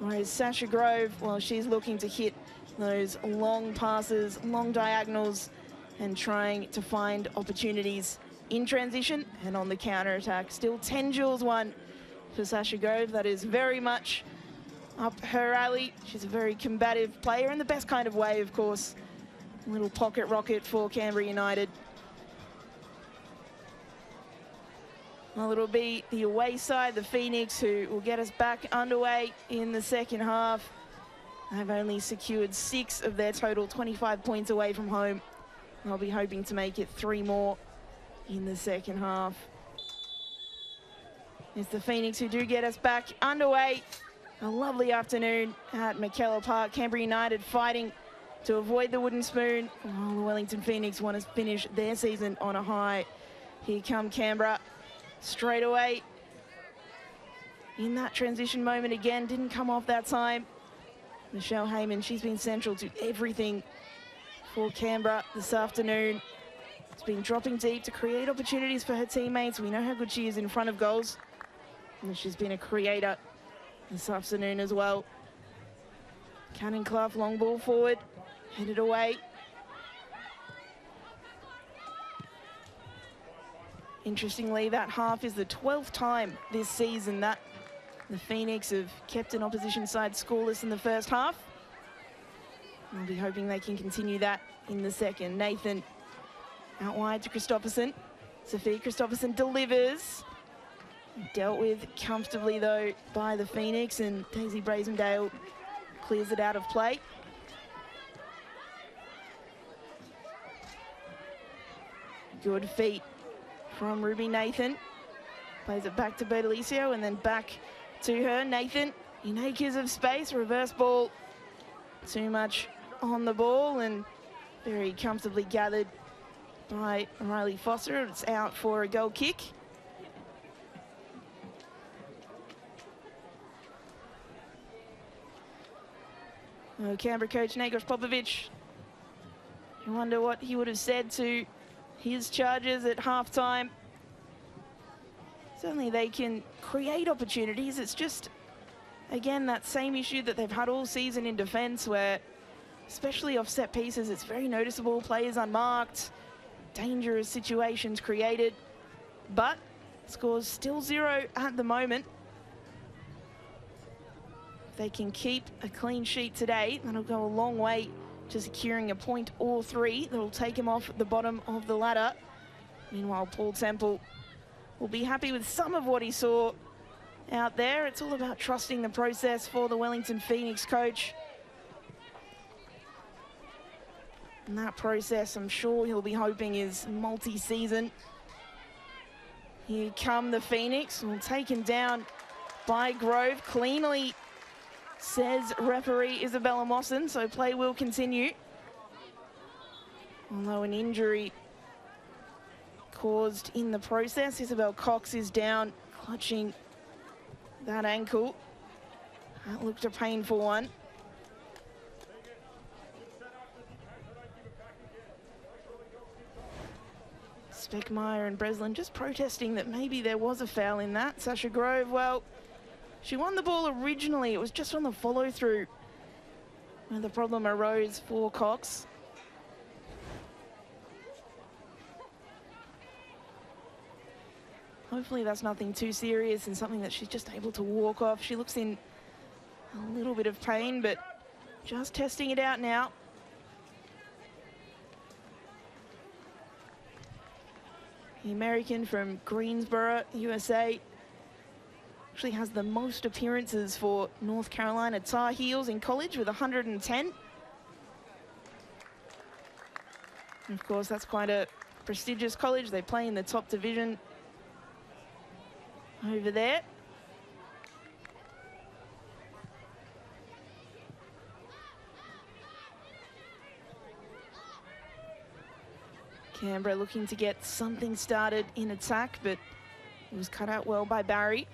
whereas Sasha Grove, well, she's looking to hit those long passes, long diagonals, and trying to find opportunities in transition and on the counter-attack. Still 10 joules won for Sasha Grove. That is very much up her alley. She's a very combative player in the best kind of way, of course. A little pocket rocket for Canberra United. Well, it'll be the away side, the Phoenix, who will get us back underway in the second half. They've only secured 6 of their total 25 points away from home. They'll be hoping to make it 3 more in the second half. It's the Phoenix who do get us back underway. A lovely afternoon at McKellar Park. Canberra United fighting to avoid the wooden spoon, while the Wellington Phoenix want to finish their season on a high. Here come Canberra straight away. In that transition moment again, didn't come off that time. Michelle Heyman, she's been central to everything for Canberra this afternoon. It's been dropping deep to create opportunities for her teammates. We know how good she is in front of goals, and she's been a creator this afternoon as well. Cannon Clough, long ball forward, headed away. Interestingly, that half is the 12th time this season that the Phoenix have kept an opposition side scoreless in the first half. I'll be hoping they can continue that in the second. Nathan out wide to Christopherson. Sophie Christopherson delivers. Dealt with comfortably, though, by the Phoenix, and Daisy Brazendale clears it out of play. Good feet from Ruby Nathan. Plays it back to Bertolicio and then back to her. Nathan in acres of space. Reverse ball too much on the ball, and very comfortably gathered by Riley Foster. It's out for a goal kick. Oh, Canberra coach Nagos Popovic, you wonder what he would have said to his charges at halftime. Certainly they can create opportunities. It's just, again, that same issue that they've had all season in defence, where, especially off set pieces, it's very noticeable. Players unmarked, dangerous situations created, but scores still 0 at the moment. If they can keep a clean sheet today, that'll go a long way to securing a point or 3 that'll take him off the bottom of the ladder. Meanwhile, Paul Temple will be happy with some of what he saw out there. It's all about trusting the process for the Wellington Phoenix coach. And that process, I'm sure he'll be hoping, is multi-season. Here come the Phoenix, will taken down by Grove cleanly, says referee Isabella Mawson, so play will continue. Although an injury caused in the process, Isabel Cox is down, clutching that ankle. That looked a painful one. Speckmeyer and Breslin just protesting that maybe there was a foul in that. Sasha Grove, well, she won the ball originally. It was just on the follow-through where the problem arose for Cox. Hopefully that's nothing too serious and something that she's just able to walk off. She looks in a little bit of pain, but just testing it out now. The American from Greensboro, USA, actually has the most appearances for North Carolina Tar Heels in college with 110. And of course, that's quite a prestigious college. They play in the top division over there. Canberra looking to get something started in attack, but it was cut out well by Barry.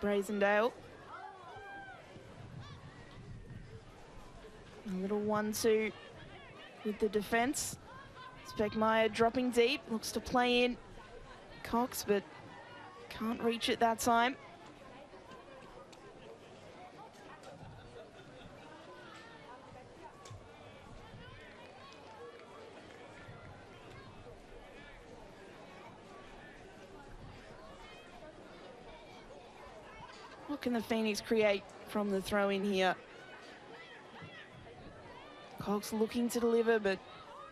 Brazendale. A little 1-2 with the defence. Speckmeyer dropping deep, looks to play in Cox, but can't reach it that time. What can the Phoenix create from the throw in here? Cox looking to deliver, but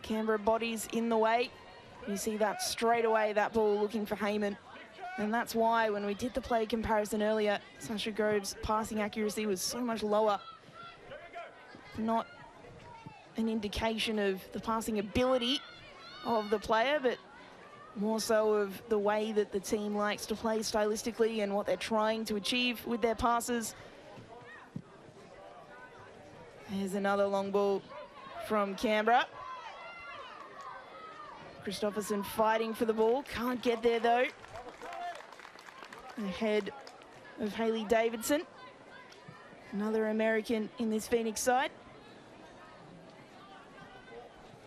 Canberra bodies in the way. You see that straight away, that ball looking for Heyman. And that's why when we did the play comparison earlier, Sasha Grove's passing accuracy was so much lower. Not an indication of the passing ability of the player, but more so of the way that the team likes to play stylistically and what they're trying to achieve with their passes. There's another long ball from Canberra. Christopherson fighting for the ball, can't get there though. Ahead of Hayley Davidson, another American in this Phoenix side.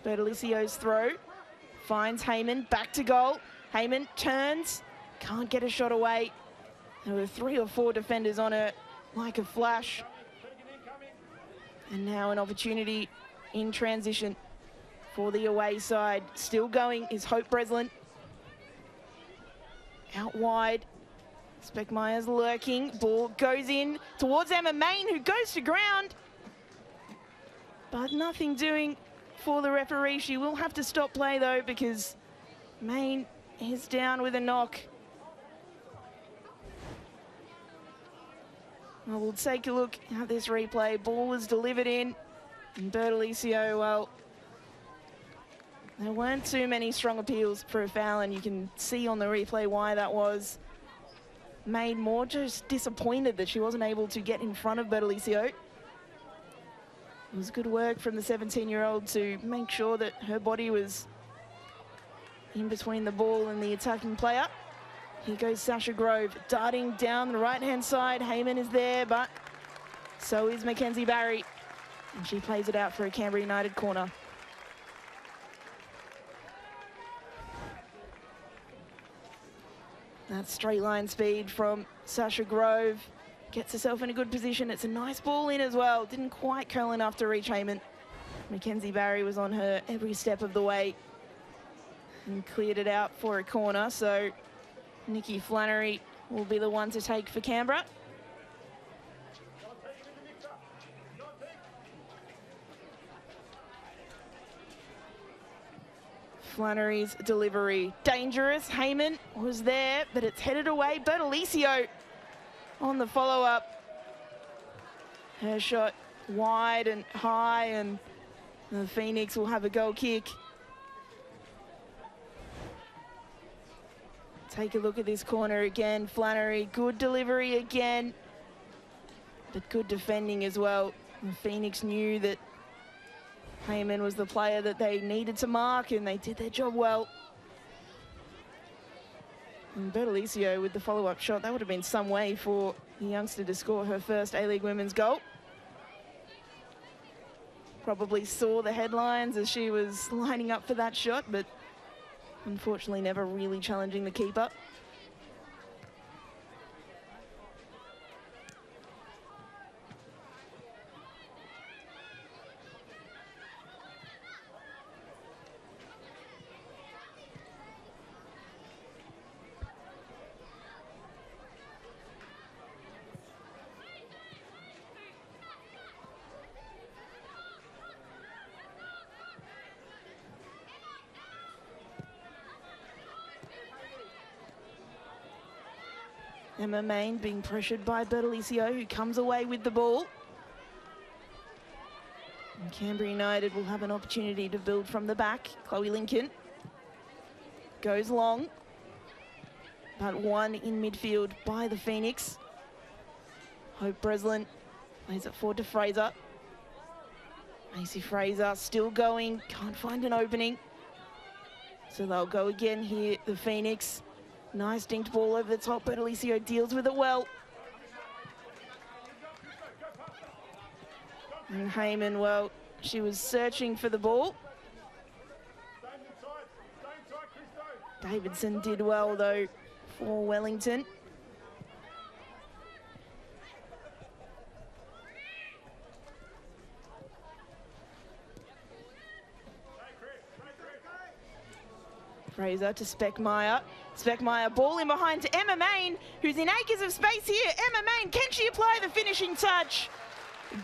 Bertolicio's throw, finds Heyman, back to goal. Heyman turns, can't get a shot away. There were 3 or 4 defenders on her like a flash. And now an opportunity in transition for the away side. Still going is Hope Breslin. Out wide. Speckmeyer's lurking. Ball goes in towards Emma Main, who goes to ground. But nothing doing for the referee. She will have to stop play though, because Main is down with a knock. Well, we'll take a look at this replay. Ball was delivered in. And Bertolicio, well, there weren't too many strong appeals for a foul, and you can see on the replay why that was. Made more just disappointed that she wasn't able to get in front of Bertolicio. It was good work from the 17-year-old to make sure that her body was in between the ball and the attacking player. Here goes Sasha Grove, darting down the right-hand side. Heyman is there, but so is Mackenzie Barry. And she plays it out for a Canberra United corner. That straight line speed from Sasha Grove gets herself in a good position. It's a nice ball in as well. Didn't quite curl enough to reach Heyman. Mackenzie Barry was on her every step of the way and cleared it out for a corner. So Nikki Flannery will be the one to take for Canberra. Flannery's delivery, dangerous. Heyman was there, but it's headed away. Bertolicio on the follow-up. Her shot wide and high, and the Phoenix will have a goal kick. Take a look at this corner again. Flannery, good delivery again, but good defending as well. And Phoenix knew that Heyman was the player that they needed to mark, and they did their job well. And Bertolicio with the follow-up shot, that would have been some way for the youngster to score her first A-League women's goal. Probably saw the headlines as she was lining up for that shot, but unfortunately never really challenging the keeper. Emma Main being pressured by Bertolicio, who comes away with the ball. And Canberra United will have an opportunity to build from the back. Chloe Lincoln goes long, but one in midfield by the Phoenix. Hope Breslin plays it forward to Fraser. Macy Fraser still going, can't find an opening. So they'll go again here, the Phoenix. Nice dinked ball over the top. Bertolicio deals with it well. And Heyman, well, she was searching for the ball. Davidson did well, though, for Wellington. Fraser to Speckmeyer. Speckmeyer, ball in behind to Emma Main, who's in acres of space here. Emma Main, can she apply the finishing touch?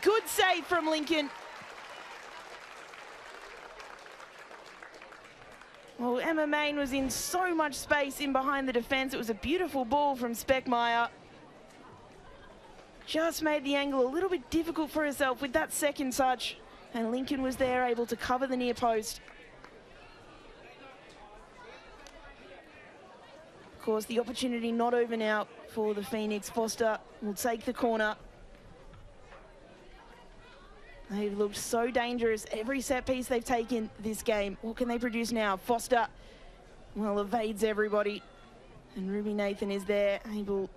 Good save from Lincoln. Well, Emma Main was in so much space in behind the defence. It was a beautiful ball from Speckmeyer. Just made the angle a little bit difficult for herself with that second touch. And Lincoln was there, able to cover the near post. Of course, the opportunity not over now for the Phoenix. Foster will take the corner. They've looked so dangerous every set piece they've taken this game. What can they produce now? Foster, well, evades everybody. And Ruby Nathan is there, able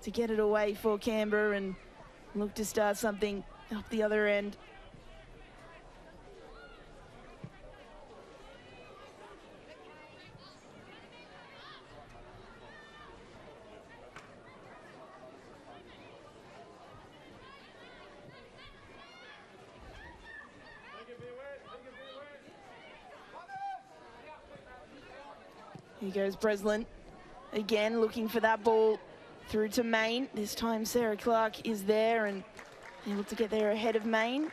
to get it away for Canberra and look to start something up the other end. Here goes Breslin, again looking for that ball through to Main. This time Sarah Clark is there and able to get there ahead of Main.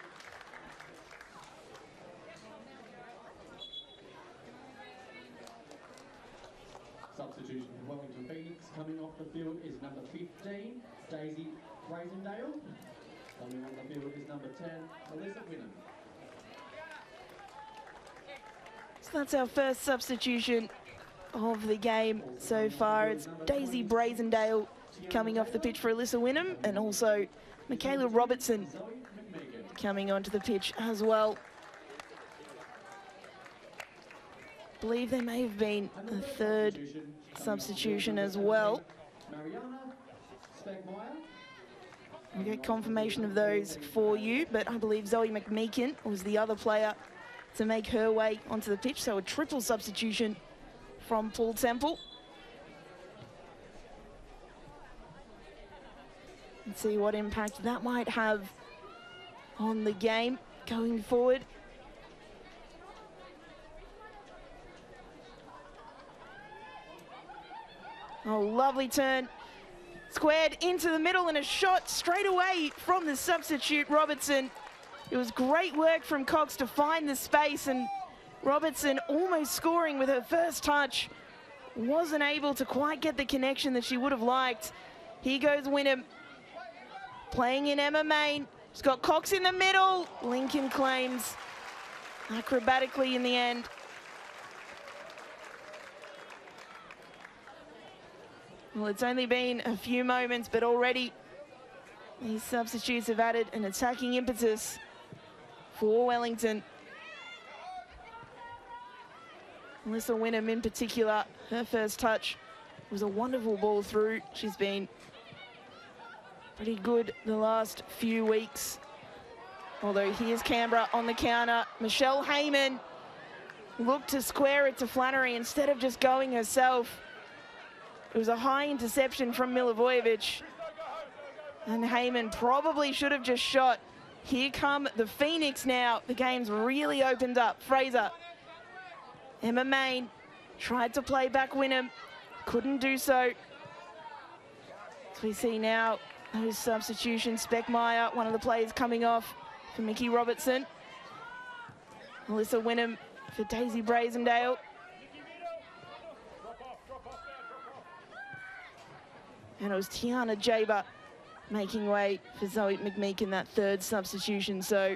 Substitution for Wellington Phoenix coming off the field is number 15, Daisy Razendale. Coming on the field is number 10, Melissa Winham. So that's our first substitution of the game so far. It's Daisy Brazendale coming off the pitch for Alyssa Wynnum, and also Michaela Robertson coming onto the pitch as well. I believe there may have been a third substitution as well. We'll get confirmation of those for you, but I believe Zoe McMeekin was the other player to make her way onto the pitch, so a triple substitution from Paul Temple. Let's see what impact that might have on the game going forward. Oh, lovely turn. Squared into the middle and a shot straight away from the substitute, Robertson. It was great work from Cox to find the space, and Robertson almost scoring with her first touch. Wasn't able to quite get the connection that she would have liked. Here goes Wynnum. Playing in Emma Main. She's got Cox in the middle. Lincoln claims acrobatically in the end. Well, it's only been a few moments, but already these substitutes have added an attacking impetus for Wellington. Alyssa Wynnum in particular, her first touch was a wonderful ball through. She's been pretty good the last few weeks. Although here's Canberra on the counter. Michelle Heyman looked to square it to Flannery instead of just going herself. It was a high interception from Milivojevic. And Heyman probably should have just shot. Here come the Phoenix now. The game's really opened up. Fraser. Emma Main tried to play back Wynnum. Couldn't do so. As we see now those substitutions. Speckmeyer, one of the players coming off for Mickey Robertson. Alyssa Wynnum for Daisy Brazendale. And it was Tiana Jaber making way for Zoe McMeekin, that third substitution. So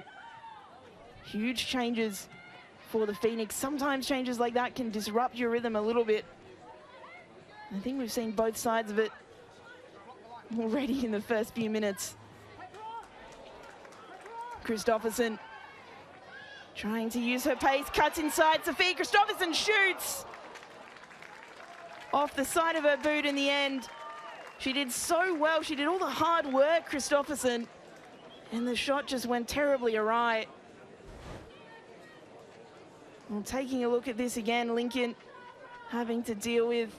huge changes for the Phoenix. Sometimes changes like that can disrupt your rhythm a little bit. I think we've seen both sides of it already in the first few minutes. Christopherson trying to use her pace, cuts inside. Sophie Christopherson shoots off the side of her boot in the end. She did so well. She did all the hard work, Christopherson, and the shot just went terribly awry. Well, taking a look at this again, Lincoln having to deal with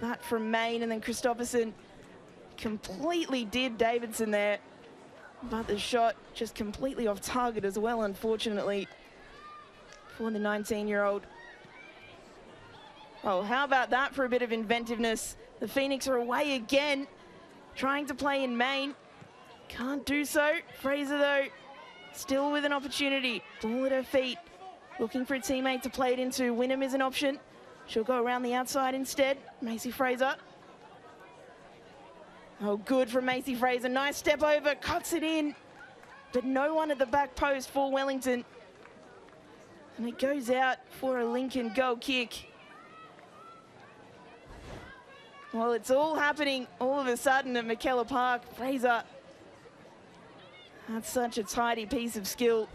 that from Main, and then Christopherson completely did Davidson there, but the shot just completely off target as well, unfortunately, for the 19-year-old. Oh, how about that for a bit of inventiveness? The Phoenix are away again, trying to play in Main. Can't do so. Fraser, though, still with an opportunity. Ball at her feet, looking for a teammate to play it into. Wynnum is an option. She'll go around the outside instead. Macy Fraser. Oh, good from Macy Fraser. Nice step over, cuts it in. But no one at the back post for Wellington. And it goes out for a Lincoln goal kick. Well, it's all happening all of a sudden at McKellar Park. Fraser, that's such a tidy piece of skill.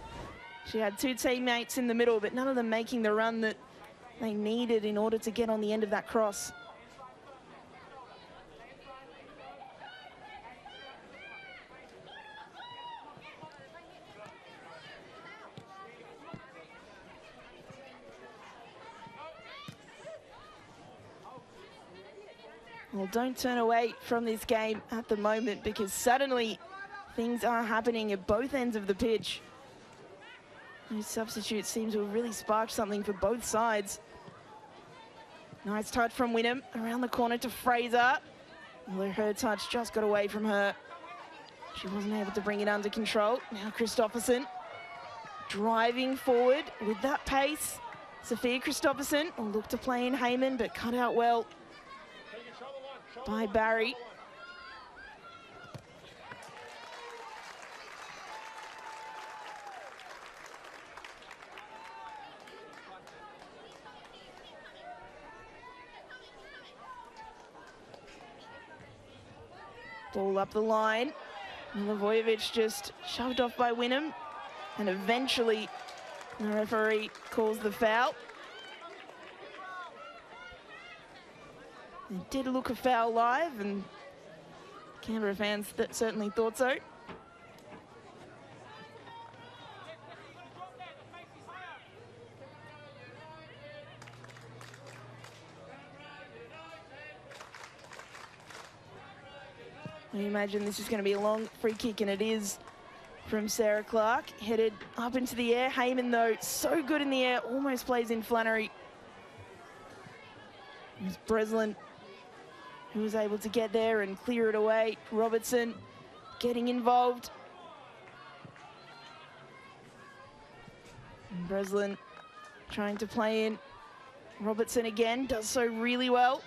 She had two teammates in the middle, but none of them making the run that they needed in order to get on the end of that cross. Well, don't turn away from this game at the moment, because suddenly things are happening at both ends of the pitch. Those substitutes seem to have really sparked something for both sides. Nice touch from Wynnum, around the corner to Fraser. Although her touch just got away from her. She wasn't able to bring it under control. Now Christopherson driving forward with that pace. Sophia Christopherson will look to play in Heyman, but cut out well by Barry. Ball up the line. Milivojevic just shoved off by Wynnum. And eventually the referee calls the foul. It did look a foul live, and Canberra fans certainly thought so. I imagine this is going to be a long free kick, and it is from Sarah Clark. Headed up into the air. Heyman, though, so good in the air, almost plays in Flannery. It was Breslin who was able to get there and clear it away. Robertson getting involved. And Breslin trying to play in. Robertson again, does so really well.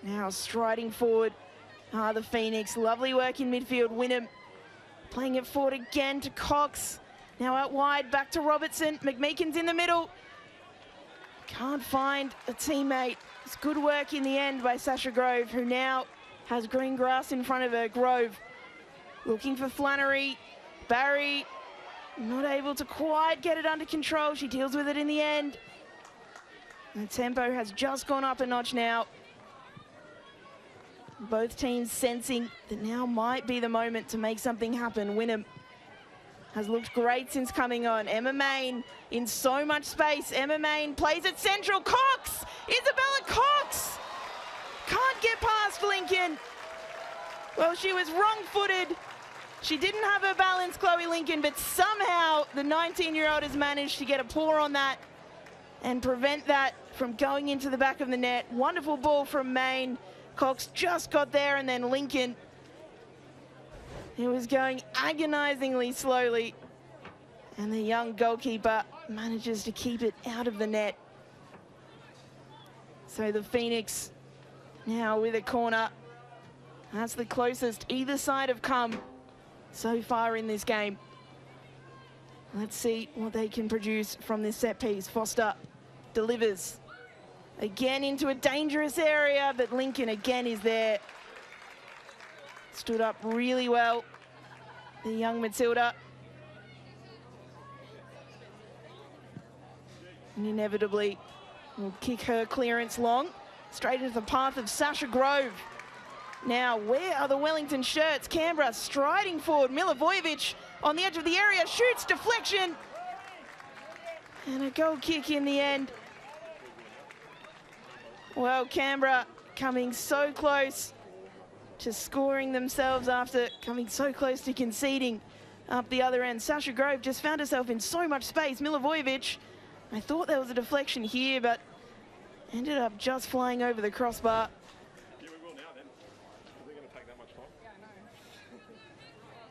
Now striding forward. The Phoenix, lovely work in midfield. Wynnum playing it forward again to Cox. Now out wide, back to Robertson. McMeekin's in the middle. Can't find a teammate. It's good work in the end by Sasha Grove, who now has green grass in front of her. Grove looking for Flannery. Barry not able to quite get it under control. She deals with it in the end. The tempo has just gone up a notch now. Both teams sensing that now might be the moment to make something happen. Wynnum has looked great since coming on. Emma Main in so much space. Emma Main plays it central. Cox! Isabella Cox! Can't get past Lincoln. Well, she was wrong-footed. She didn't have her balance, Chloe Lincoln, but somehow the 19-year-old has managed to get a paw on that and prevent that from going into the back of the net. Wonderful ball from Main. Cox just got there, and then Lincoln, he was going agonizingly slowly, and the young goalkeeper manages to keep it out of the net. So the Phoenix now with a corner. That's the closest either side have come so far in this game. Let's see what they can produce from this set piece. Foster delivers. Again into a dangerous area, but Lincoln again is there. Stood up really well, the young Matilda. And inevitably will kick her clearance long, straight into the path of Sasha Grove. Now, where are the Wellington shirts? Canberra striding forward. Milivojevic on the edge of the area, shoots, deflection. And a goal kick in the end. Well, Canberra coming so close to scoring themselves after coming so close to conceding up the other end. Sasha Grove just found herself in so much space. Milivojevic, I thought there was a deflection here, but ended up just flying over the crossbar. Yeah, we will now then. Is it going to take that much time? Yeah, I know.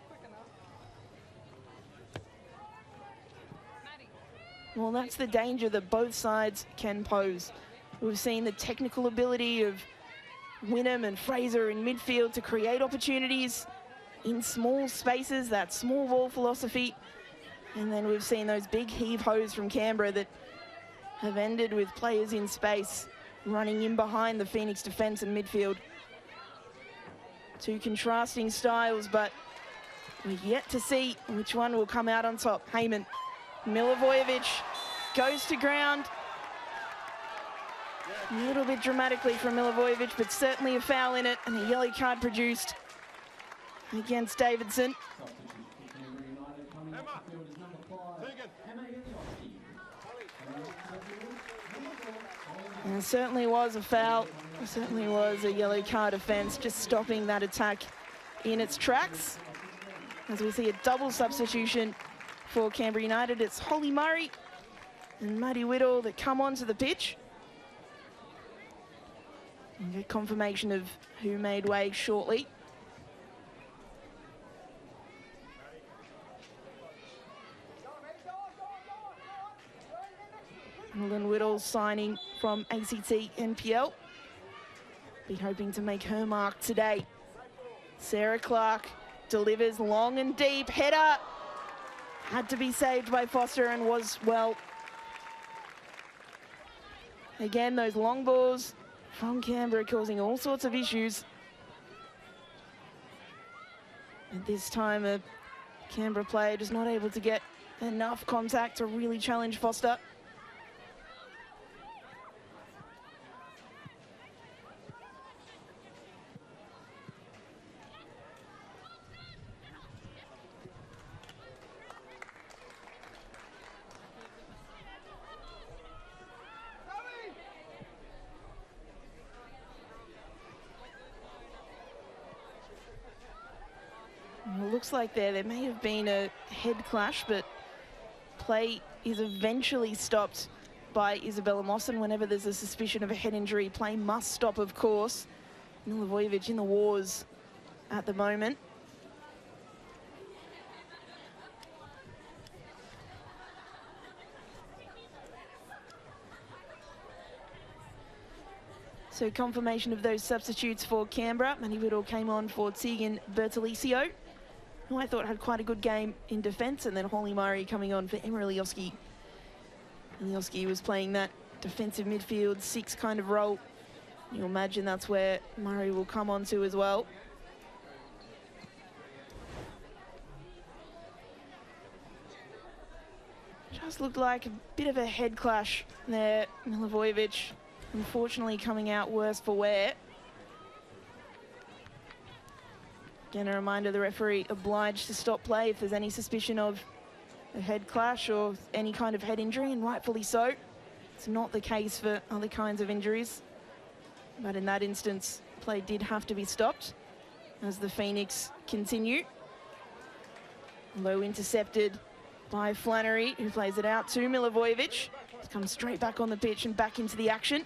Quick enough. Maddie. Well, that's the danger that both sides can pose. We've seen the technical ability of Wynnum and Fraser in midfield to create opportunities in small spaces, that small ball philosophy. And then we've seen those big heave-hoes from Canberra that have ended with players in space running in behind the Phoenix defence and midfield. Two contrasting styles, but we're yet to see which one will come out on top. Heyman. Milivojevic goes to ground. A little bit dramatically from Milivojevic, but certainly a foul in it, and a yellow card produced against Davidson. And it certainly was a foul. It certainly was a yellow card offence, just stopping that attack in its tracks. As we see a double substitution for Canberra United, it's Holly Murray and Maddie Whittle that come onto the pitch. And get confirmation of who made way shortly. Lynn Whittle signing from ACT NPL. Be hoping to make her mark today. Sarah Clark delivers long and deep. Header had to be saved by Foster and was well. Again, those long balls from Canberra causing all sorts of issues. At this time, a Canberra player just not able to get enough contact to really challenge Foster. Well, it looks like there may have been a head clash, but play is eventually stopped by Isabella Mawson. Whenever there's a suspicion of a head injury, play must stop, of course. Milivojevic in the wars at the moment. So confirmation of those substitutes for Canberra. Manny Whittle came on for Tegan Bertolicio, who I thought had quite a good game in defence, and then Holly Murray coming on for Emma Ilioski. Ilioski was playing that defensive midfield 6 kind of role. You imagine that's where Murray will come on to as well. Just looked like a bit of a head clash there. Milivojevic unfortunately coming out worse for wear. Again, a reminder, the referee obliged to stop play if there's any suspicion of a head clash or any kind of head injury, and rightfully so. It's not the case for other kinds of injuries. But in that instance, play did have to be stopped as the Phoenix continue. Low intercepted by Flannery, who plays it out to Milivojevic. Comes straight back on the pitch and back into the action.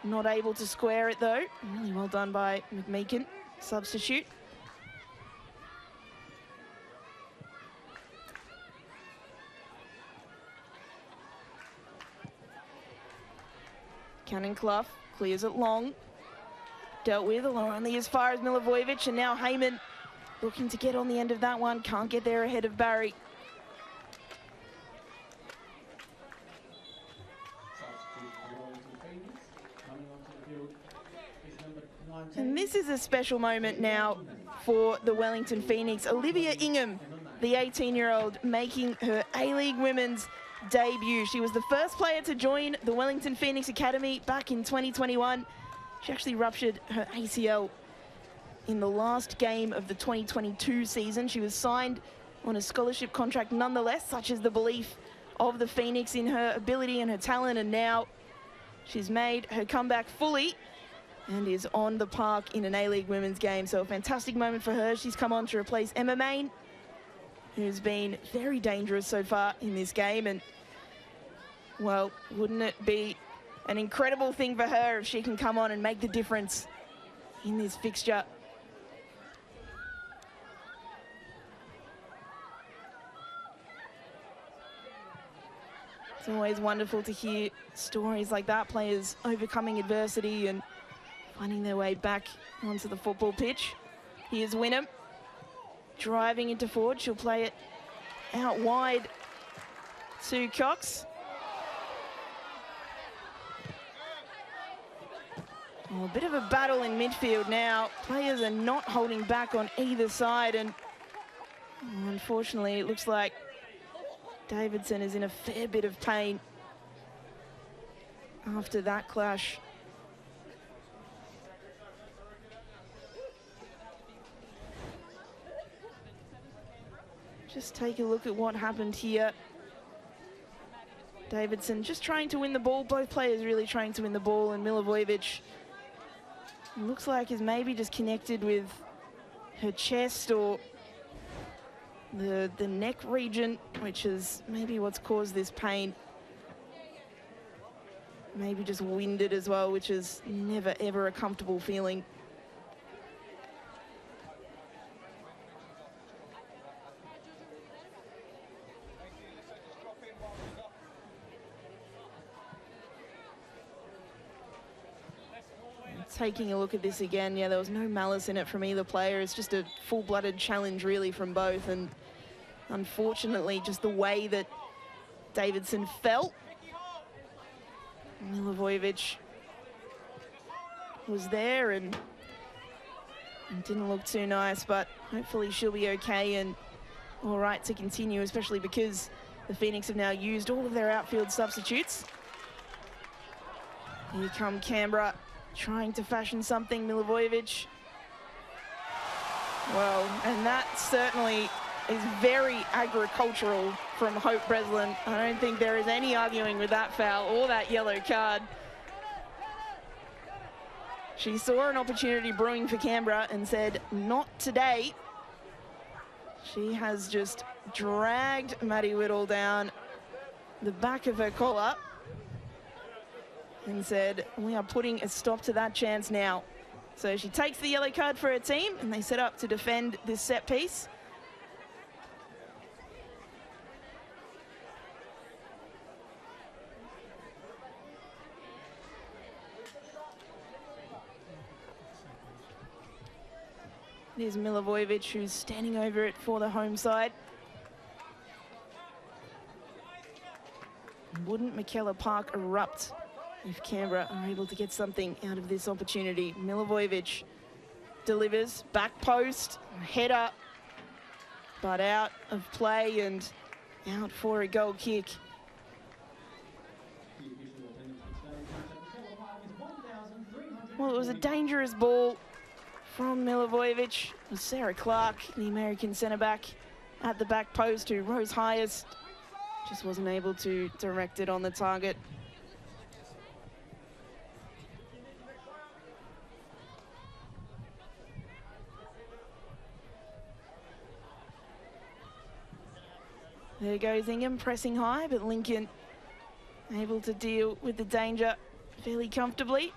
Not able to square it though. Really well done by McMeekin, substitute. Cannon Clough clears it long. Dealt with, only as far as Milivojevic, and now Heyman looking to get on the end of that one. Can't get there ahead of Barry. And this is a special moment now for the Wellington Phoenix. Olivia Ingham, the 18-year-old, making her A-League Women's debut. She was the first player to join the Wellington Phoenix Academy back in 2021. She actually ruptured her ACL in the last game of the 2022 season. She was signed on a scholarship contract nonetheless, such as the belief of the Phoenix in her ability and her talent, and now she's made her comeback fully and is on the park in an A-League Women's game. So a fantastic moment for her. She's come on to replace Emma Main, who's been very dangerous so far in this game. And, well, wouldn't it be an incredible thing for her if she can come on and make the difference in this fixture? It's always wonderful to hear stories like that, players overcoming adversity and finding their way back onto the football pitch. Here's Wynnum, driving into forward. She'll play it out wide to Cox. Oh, a bit of a battle in midfield now. Players are not holding back on either side, and unfortunately it looks like Davidson is in a fair bit of pain after that clash. Just take a look at what happened here. Davidson just trying to win the ball. Both players really trying to win the ball, and Milivojevic looks like is maybe just connected with her chest or the neck region, which is maybe what's caused this pain. Maybe just winded as well, which is never ever a comfortable feeling. Taking a look at this again, yeah, there was no malice in it from either player. It's just a full-blooded challenge really from both, and unfortunately just the way that Davidson felt. Milivojevic was there, and It didn't look too nice, but hopefully she'll be okay and all right to continue, especially because the Phoenix have now used all of their outfield substitutes. Here come Canberra, trying to fashion something. Milivojevic. Well, and that certainly is very agricultural from Hope Breslin. I don't think there is any arguing with that foul or that yellow card. She saw an opportunity brewing for Canberra and said, not today. She has just dragged Maddie Whittle down the back of her collar and said, we are putting a stop to that chance now. So she takes the yellow card for her team and they set up to defend this set piece. There's Milivojevic, who's standing over it for the home side. Wouldn't McKellar Park erupt if Canberra are able to get something out of this opportunity? Milivojevic delivers, back post, header, but out of play and out for a goal kick. Well, it was a dangerous ball from Milivojevic. It was Sarah Clark, the American centre-back, at the back post, who rose highest. Just wasn't able to direct it on the target. There goes Ingham, pressing high, but Lincoln able to deal with the danger fairly comfortably.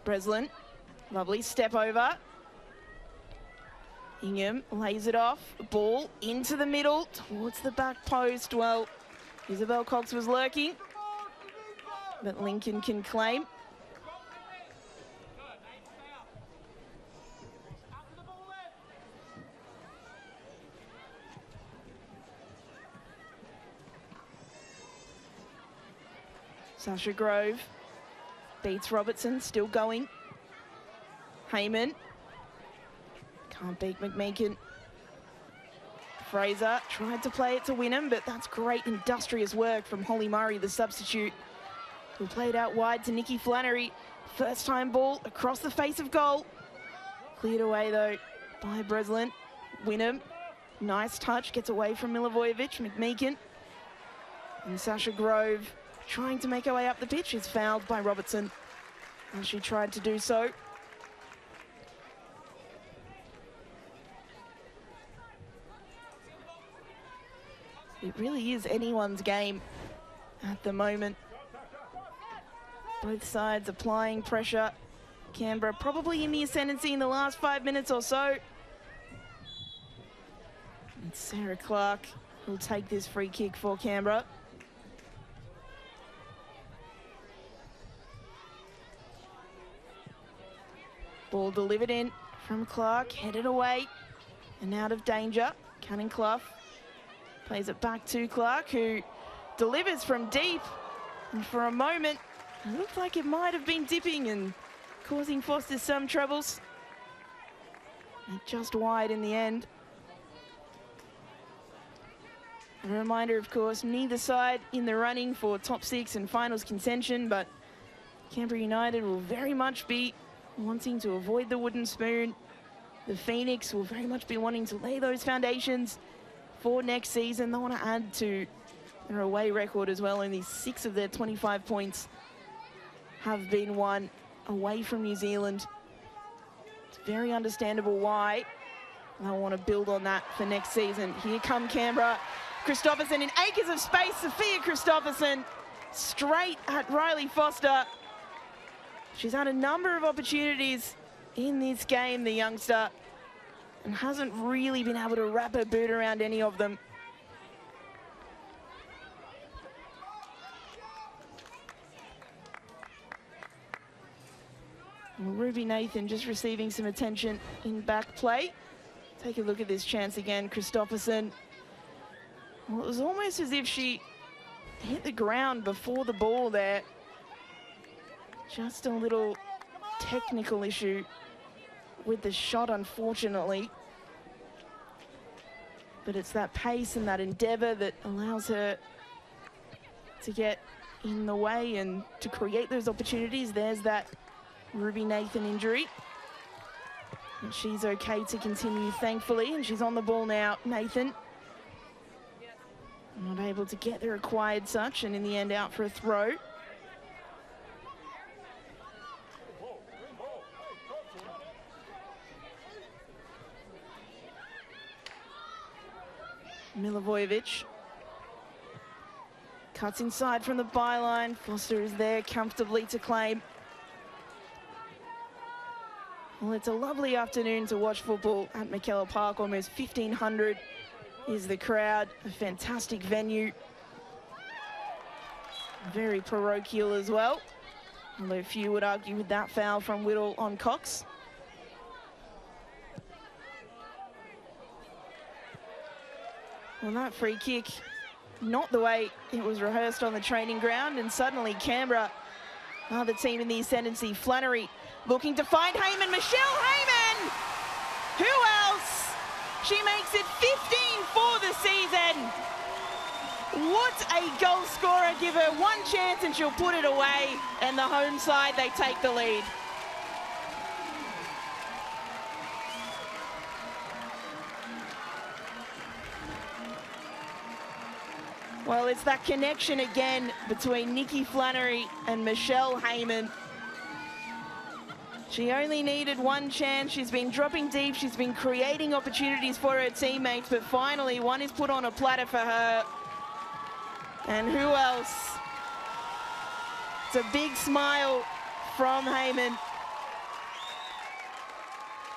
Breslin, lovely step over. Ingham lays it off, ball into the middle towards the back post. Well, Isabel Cox was lurking, but Lincoln can claim. Sasha Grove beats Robertson, still going. Heyman. Can't beat McMeekin. Fraser tried to play it to Wynnum, but that's great industrious work from Holly Murray, the substitute, who played out wide to Nikki Flannery. First time ball across the face of goal. Cleared away though by Breslin. Wynnum, nice touch, gets away from Milivojevic. McMeekin and Sasha Grove trying to make her way up the pitch is fouled by Robertson as she tried to do so. It really is anyone's game at the moment. Both sides applying pressure. Canberra probably in the ascendancy in the last 5 minutes or so. And Sarah Clark will take this free kick for Canberra. Ball delivered in from Clark, headed away and out of danger. Cannon Clough plays it back to Clark, who delivers from deep. And for a moment, it looked like it might have been dipping and causing Foster some troubles. And just wide in the end. A reminder, of course, neither side in the running for top 6 and finals contention, but Canberra United will very much be wanting to avoid the wooden spoon. The Phoenix will very much be wanting to lay those foundations for next season. They want to add to their away record as well. Only 6 of their 25 points have been won away from New Zealand. It's very understandable why they want to build on that for next season. Here come Canberra. Christopherson in acres of space. Sophia Christopherson straight at Riley Foster. She's had a number of opportunities in this game, the youngster, and hasn't really been able to wrap her boot around any of them. Well, Ruby Nathan just receiving some attention in back play. Take a look at this chance again. Christopherson. Well, it was almost as if she hit the ground before the ball there. Just a little technical issue with the shot, unfortunately. But it's that pace and that endeavour that allows her to get in the way and to create those opportunities. There's that Ruby Nathan injury. But she's okay to continue, thankfully, and she's on the ball now, Nathan. Not able to get the required touch, and in the end out for a throw. Milivojevic cuts inside from the byline. Foster is there comfortably to claim. Well, it's a lovely afternoon to watch football at McKellar Park. Almost 1,500 is the crowd. A fantastic venue. Very parochial as well. Although few would argue with that foul from Whittle on Cox. Well, that free kick, not the way it was rehearsed on the training ground, and suddenly Canberra are the team in the ascendancy. Flannery looking to find Heyman. Michelle Heyman! Who else? She makes it 15 for the season. What a goal scorer. Give her one chance and she'll put it away, and the home side, they take the lead. Well, it's that connection again between Nikki Flannery and Michelle Heyman. She only needed one chance. She's been dropping deep. She's been creating opportunities for her teammates, but finally one is put on a platter for her. And who else? It's a big smile from Heyman.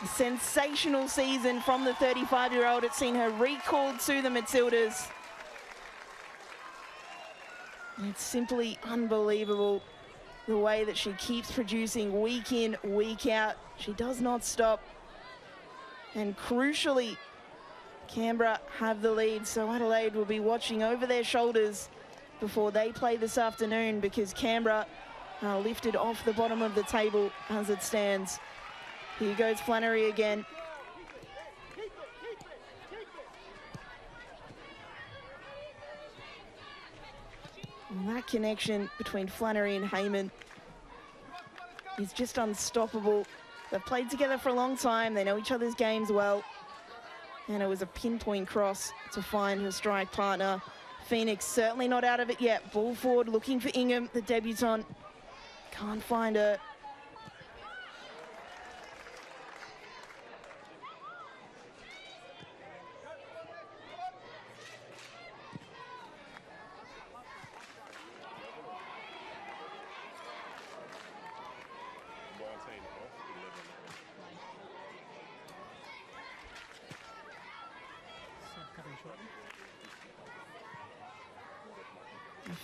A sensational season from the 35-year-old. It's seen her recalled to the Matildas. It's simply unbelievable the way that she keeps producing week in, week out. She does not stop. And crucially, Canberra have the lead, so Adelaide will be watching over their shoulders before they play this afternoon, because Canberra are lifted off the bottom of the table as it stands. Here goes Flannery again. And that connection between Flannery and Heyman is just unstoppable. They've played together for a long time. They know each other's games well. And it was a pinpoint cross to find her strike partner. Phoenix certainly not out of it yet. Ball forward looking for Ingham, the debutant. Can't find her.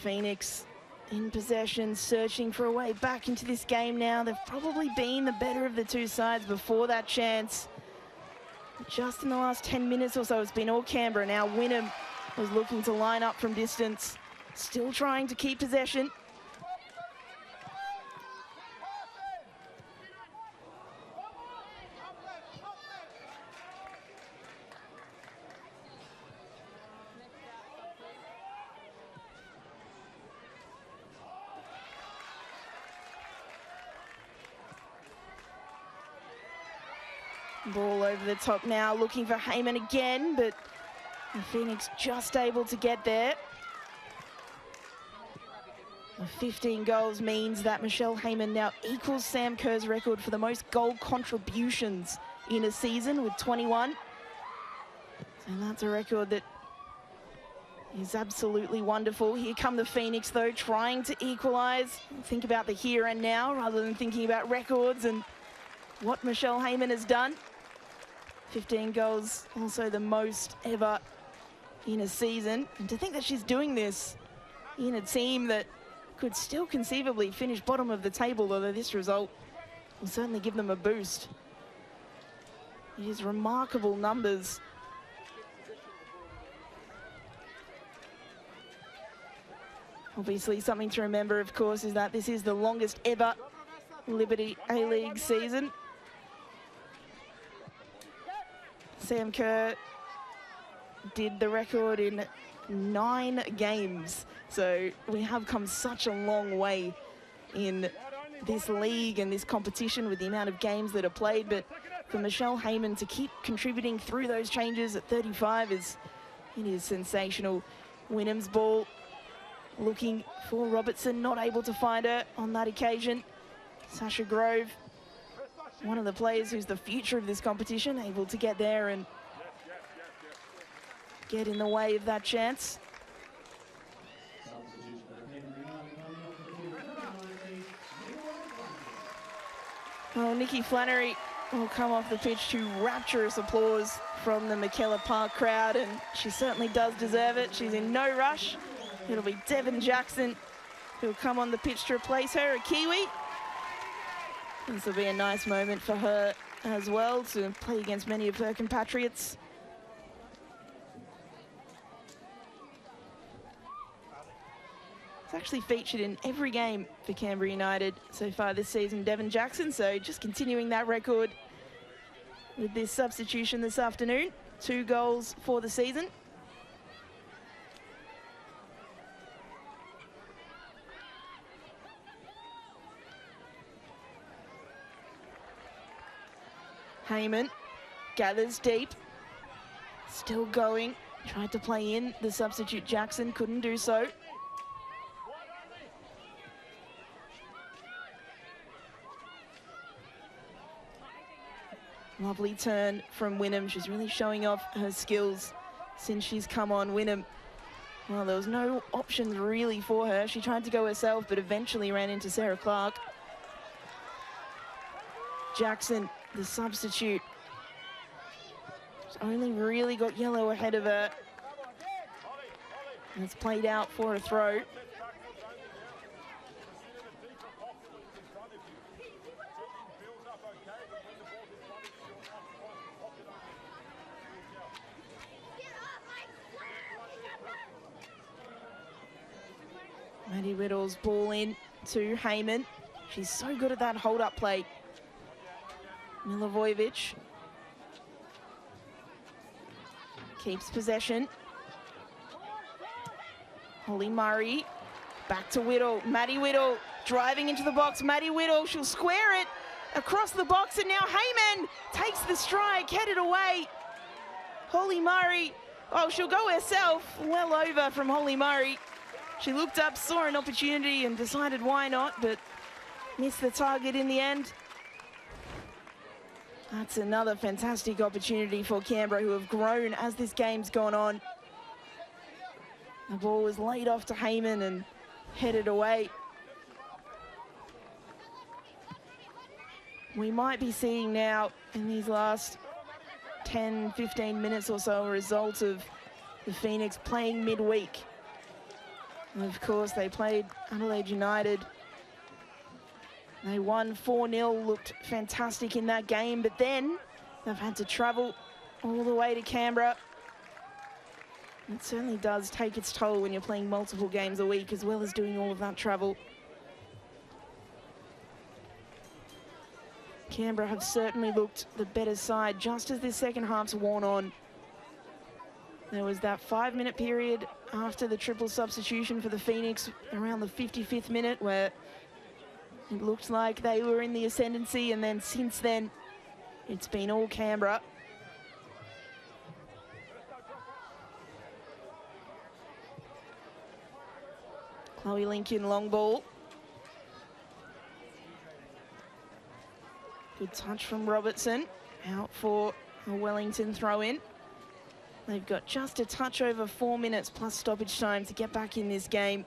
Phoenix in possession, searching for a way back into this game now. They've probably been the better of the two sides before that chance. Just in the last 10 minutes or so, it's been all Canberra. Now Wynnum was looking to line up from distance, still trying to keep possession. Ball over the top now, looking for Heyman again, but the Phoenix just able to get there. 15 goals means that Michelle Heyman now equals Sam Kerr's record for the most goal contributions in a season with 21. And that's a record that is absolutely wonderful. Here come the Phoenix, though, trying to equalise. Think about the here and now rather than thinking about records and what Michelle Heyman has done. 15 goals, also the most ever in a season. And to think that she's doing this in a team that could still conceivably finish bottom of the table, although this result will certainly give them a boost. It is remarkable numbers. Obviously, something to remember, of course, is that this is the longest ever Liberty A-League season. Sam Kerr did the record in 9 games. So we have come such a long way in this league and this competition with the amount of games that are played. But for Michelle Heyman to keep contributing through those changes at 35 is sensational. Wynnum's ball looking for Robertson, not able to find her on that occasion. Sasha Grove, one of the players who's the future of this competition, able to get there and get in the way of that chance. Well, Nikki Flannery will come off the pitch to rapturous applause from the McKellar Park crowd, and she certainly does deserve it. She's in no rush. It'll be Devon Jackson who'll come on the pitch to replace her, a Kiwi. This will be a nice moment for her as well to play against many of her compatriots. It's actually featured in every game for Canberra United so far this season, Devon Jackson, so just continuing that record with this substitution this afternoon. 2 goals for the season. Heyman gathers deep, still going, tried to play in the substitute Jackson, couldn't do so. Lovely turn from Wynnum. She's really showing off her skills since she's come on. Wynnum, well, there was no options really for her. She tried to go herself, but eventually ran into Sarah Clark. Jackson, the substitute, she's only really got yellow ahead of her. And it's played out for a throw. Maddie Whittle's ball in to Heyman. She's so good at that hold-up play. Milivojevic keeps possession. Holly Murray back to Whittle. Maddie Whittle driving into the box. Maddie Whittle, she'll square it across the box, and now Heyman takes the strike, headed away. Holly Murray, oh, she'll go herself. Well over from Holly Murray. She looked up, saw an opportunity and decided why not, but missed the target in the end. That's another fantastic opportunity for Canberra, who have grown as this game's gone on. The ball was laid off to Heyman and headed away. We might be seeing now in these last 10, 15 minutes or so a result of the Phoenix playing midweek. And of course, they played Adelaide United. They won 4-0, looked fantastic in that game, but then they've had to travel all the way to Canberra. It certainly does take its toll when you're playing multiple games a week, as well as doing all of that travel. Canberra have certainly looked the better side just as this second half's worn on. There was that 5-minute period after the triple substitution for the Phoenix around the 55th minute where it looked like they were in the ascendancy, and then since then it's been all Canberra. Chloe Lincoln, long ball. Good touch from Robertson. Out for a Wellington throw-in. They've got just a touch over 4 minutes plus stoppage time to get back in this game.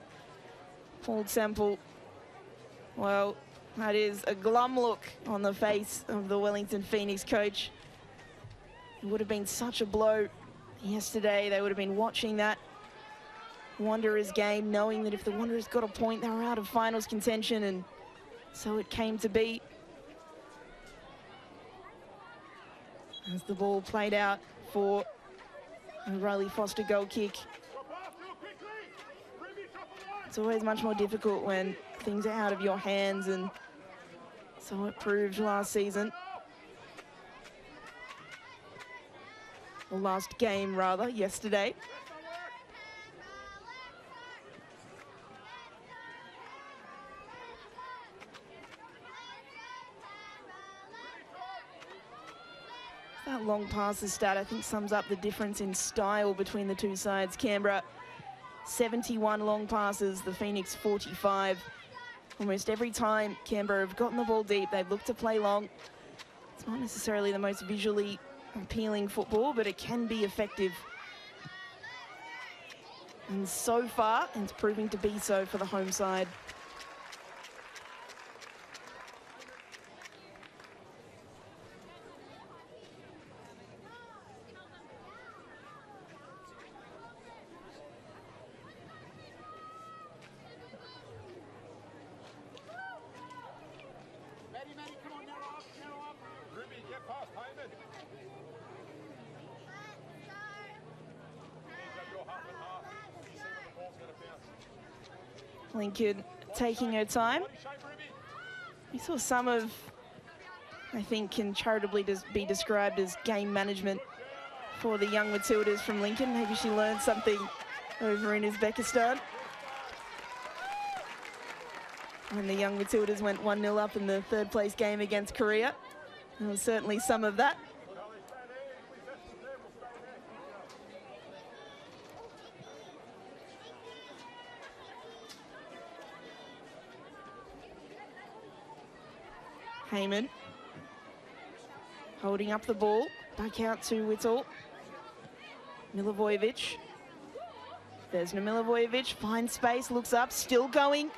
Paul Semple, well, that is a glum look on the face of the Wellington Phoenix coach. It would have been such a blow yesterday. They would have been watching that Wanderers game, knowing that if the Wanderers got a point, they were out of finals contention, and so it came to be. As the ball played out for a Riley Foster goal kick. It's always much more difficult when things are out of your hands, and So it proved last season. Or last game, rather, yesterday. That long passes stat, I think, sums up the difference in style between the two sides. Canberra, 71 long passes, the Phoenix 45. Almost every time Canberra have gotten the ball deep, they've looked to play long. It's not necessarily the most visually appealing football, but it can be effective. And so far, it's proving to be so for the home side. Ruby, get past Hyman. Lincoln taking her time. We saw some of, I think, can charitably be described as game management for the young Matildas from Lincoln. Maybe she learned something over in Uzbekistan, when the young Matildas went 1-0 up in the third place game against Korea. There was certainly some of that. Heyman holding up the ball, back out to Whittle. Milivojevic. There's Milivojevic, finds space, looks up, still going.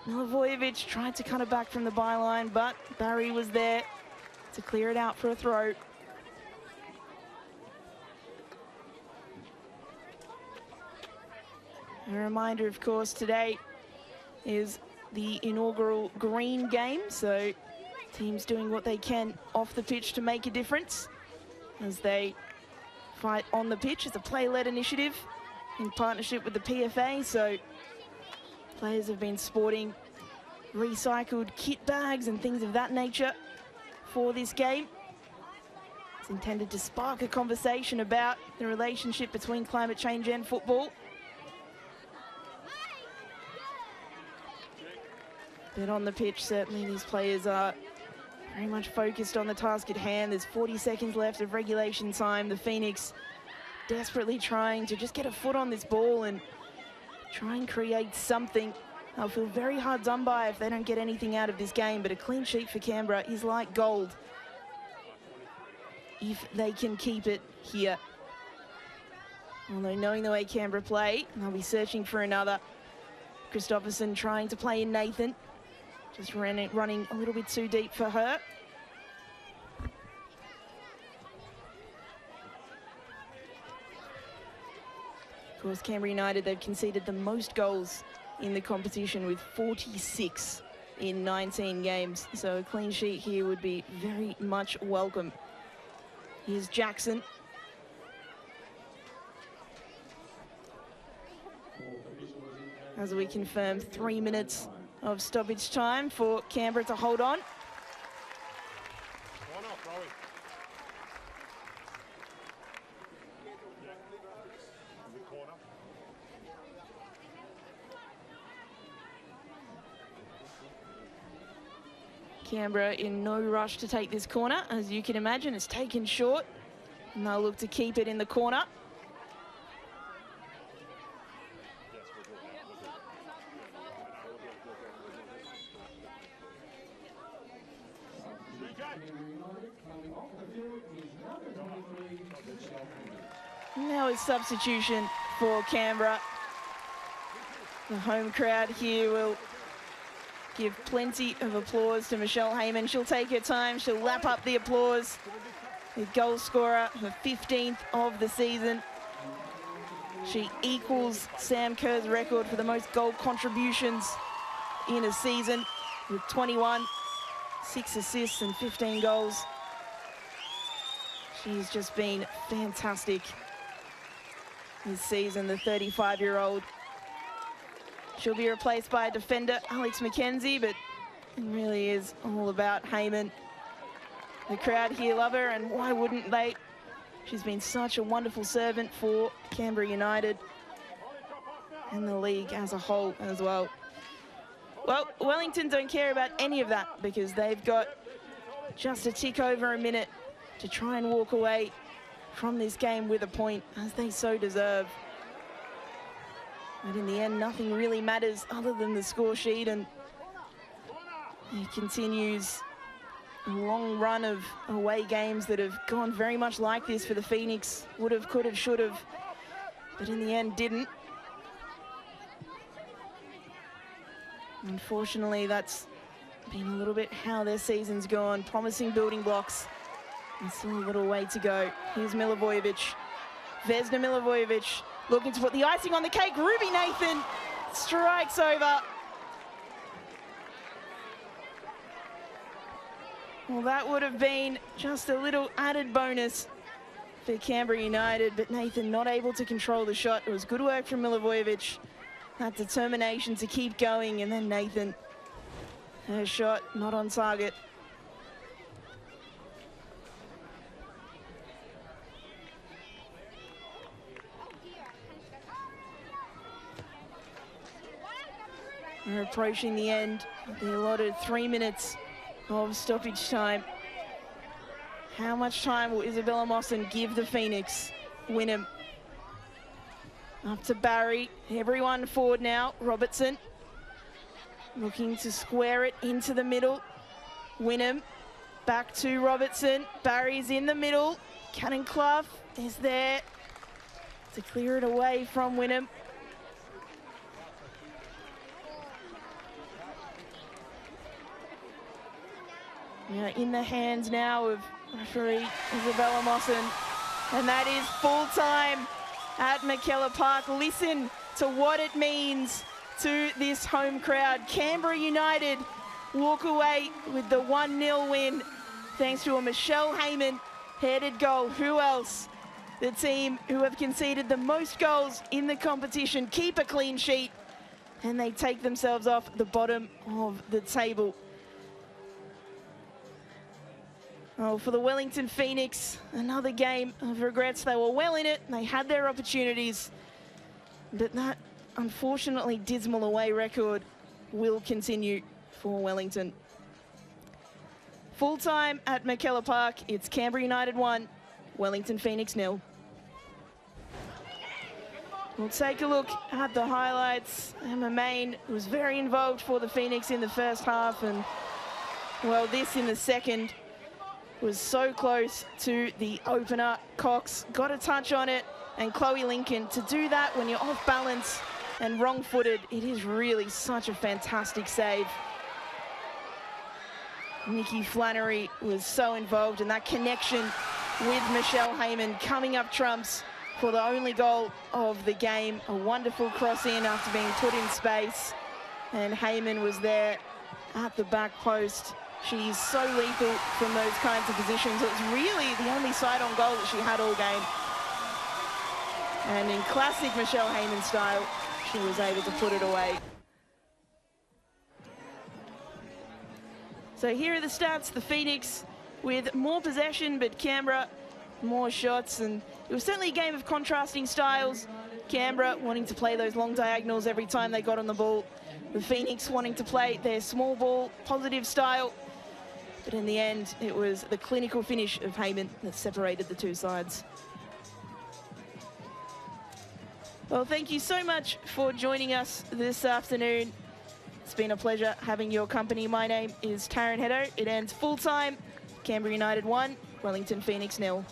Milivojevic tried to cut it back from the byline, but Barry was there to clear it out for a throw. A reminder, of course, today is the inaugural green game, so teams doing what they can off the pitch to make a difference as they fight on the pitch. It's a play-led initiative in partnership with the PFA, so players have been sporting recycled kit bags and things of that nature for this game. It's intended to spark a conversation about the relationship between climate change and football. But on the pitch, certainly these players are very much focused on the task at hand. There's 40 seconds left of regulation time. The Phoenix desperately trying to just get a foot on this ball and try and create something. They'll feel very hard done by if they don't get anything out of this game, but a clean sheet for Canberra is like gold if they can keep it here. Although knowing the way Canberra play, they'll be searching for another. Christopherson trying to play in Nathan, just running a little bit too deep for her. Of course, Canberra United, they've conceded the most goals in the competition with 46 in 19 games. So a clean sheet here would be very much welcome. Here's Jackson. As we confirm, 3 minutes of stoppage time for Canberra to hold on. Canberra in no rush to take this corner. As you can imagine, it's taken short, and they'll look to keep it in the corner. Now it's substitution for Canberra. The home crowd here will give plenty of applause to Michelle Heyman. She'll take her time, she'll lap up the applause. The goal scorer, her 15th of the season. She equals Sam Kerr's record for the most goal contributions in a season with 21, 6 assists and 15 goals. She's just been fantastic this season, the 35-year-old. She'll be replaced by defender Alex McKenzie, but It really is all about Heyman. The crowd here love her, and why wouldn't they? She's been such a wonderful servant for Canberra United and the league as a whole as well. Well, Wellington don't care about any of that because they've got just a tick over a minute to try and walk away from this game with a point, as they so deserve. But in the end, nothing really matters other than the score sheet, and it continues a long run of away games that have gone very much like this for the Phoenix. Would have, could have, should have, but in the end didn't. Unfortunately, that's been a little bit how their season's gone. Promising building blocks, and still a little way to go. Here's Milivojevic. Vesna Milivojevic looking to put the icing on the cake. Ruby Nathan strikes over. Well, that would have been just a little added bonus for Canberra United, but Nathan not able to control the shot. It was good work from Milivojevic. That determination to keep going, and then Nathan, her shot not on target. We're approaching the end of the allotted 3 minutes of stoppage time. How much time will Isabella Mawson give the Phoenix? Wynnum. Up to Barry. Everyone forward now. Robertson looking to square it into the middle. Wynnum back to Robertson. Barry's in the middle. Cannon Clough is there to clear it away from Wynnum. Yeah, in the hands now of referee Isabella Mawson. And that is full time at McKellar Park. Listen to what it means to this home crowd. Canberra United walk away with the 1-0 win thanks to a Michelle Heyman headed goal. Who else? The team who have conceded the most goals in the competition keep a clean sheet, and they take themselves off the bottom of the table. Oh, for the Wellington Phoenix, another game of regrets. They were well in it, and they had their opportunities, but that unfortunately dismal away record will continue for Wellington. Full time at McKellar Park, it's Canberra United 1, Wellington Phoenix 0. We'll take a look at the highlights. Emma Main was very involved for the Phoenix in the first half, and well, this in the second was so close to the opener. Cox got a touch on it, and Chloe Lincoln, to do that when you're off balance and wrong-footed, it is really such a fantastic save. Nikki Flannery was so involved, and that connection with Michelle Heyman coming up trumps for the only goal of the game. A wonderful cross in after being put in space, and Heyman was there at the back post. She's so lethal from those kinds of positions. It was really the only side-on goal that she had all game. And in classic Michelle Heyman style, she was able to put it away. So here are the stats. The Phoenix with more possession, but Canberra more shots. And it was certainly a game of contrasting styles. Canberra wanting to play those long diagonals every time they got on the ball. The Phoenix wanting to play their small ball, positive style. But in the end, it was the clinical finish of Heyman that separated the two sides. Well, thank you so much for joining us this afternoon. It's been a pleasure having your company. My name is Taryn Heddo. It ends full time. Canberra United 1, Wellington Phoenix 0.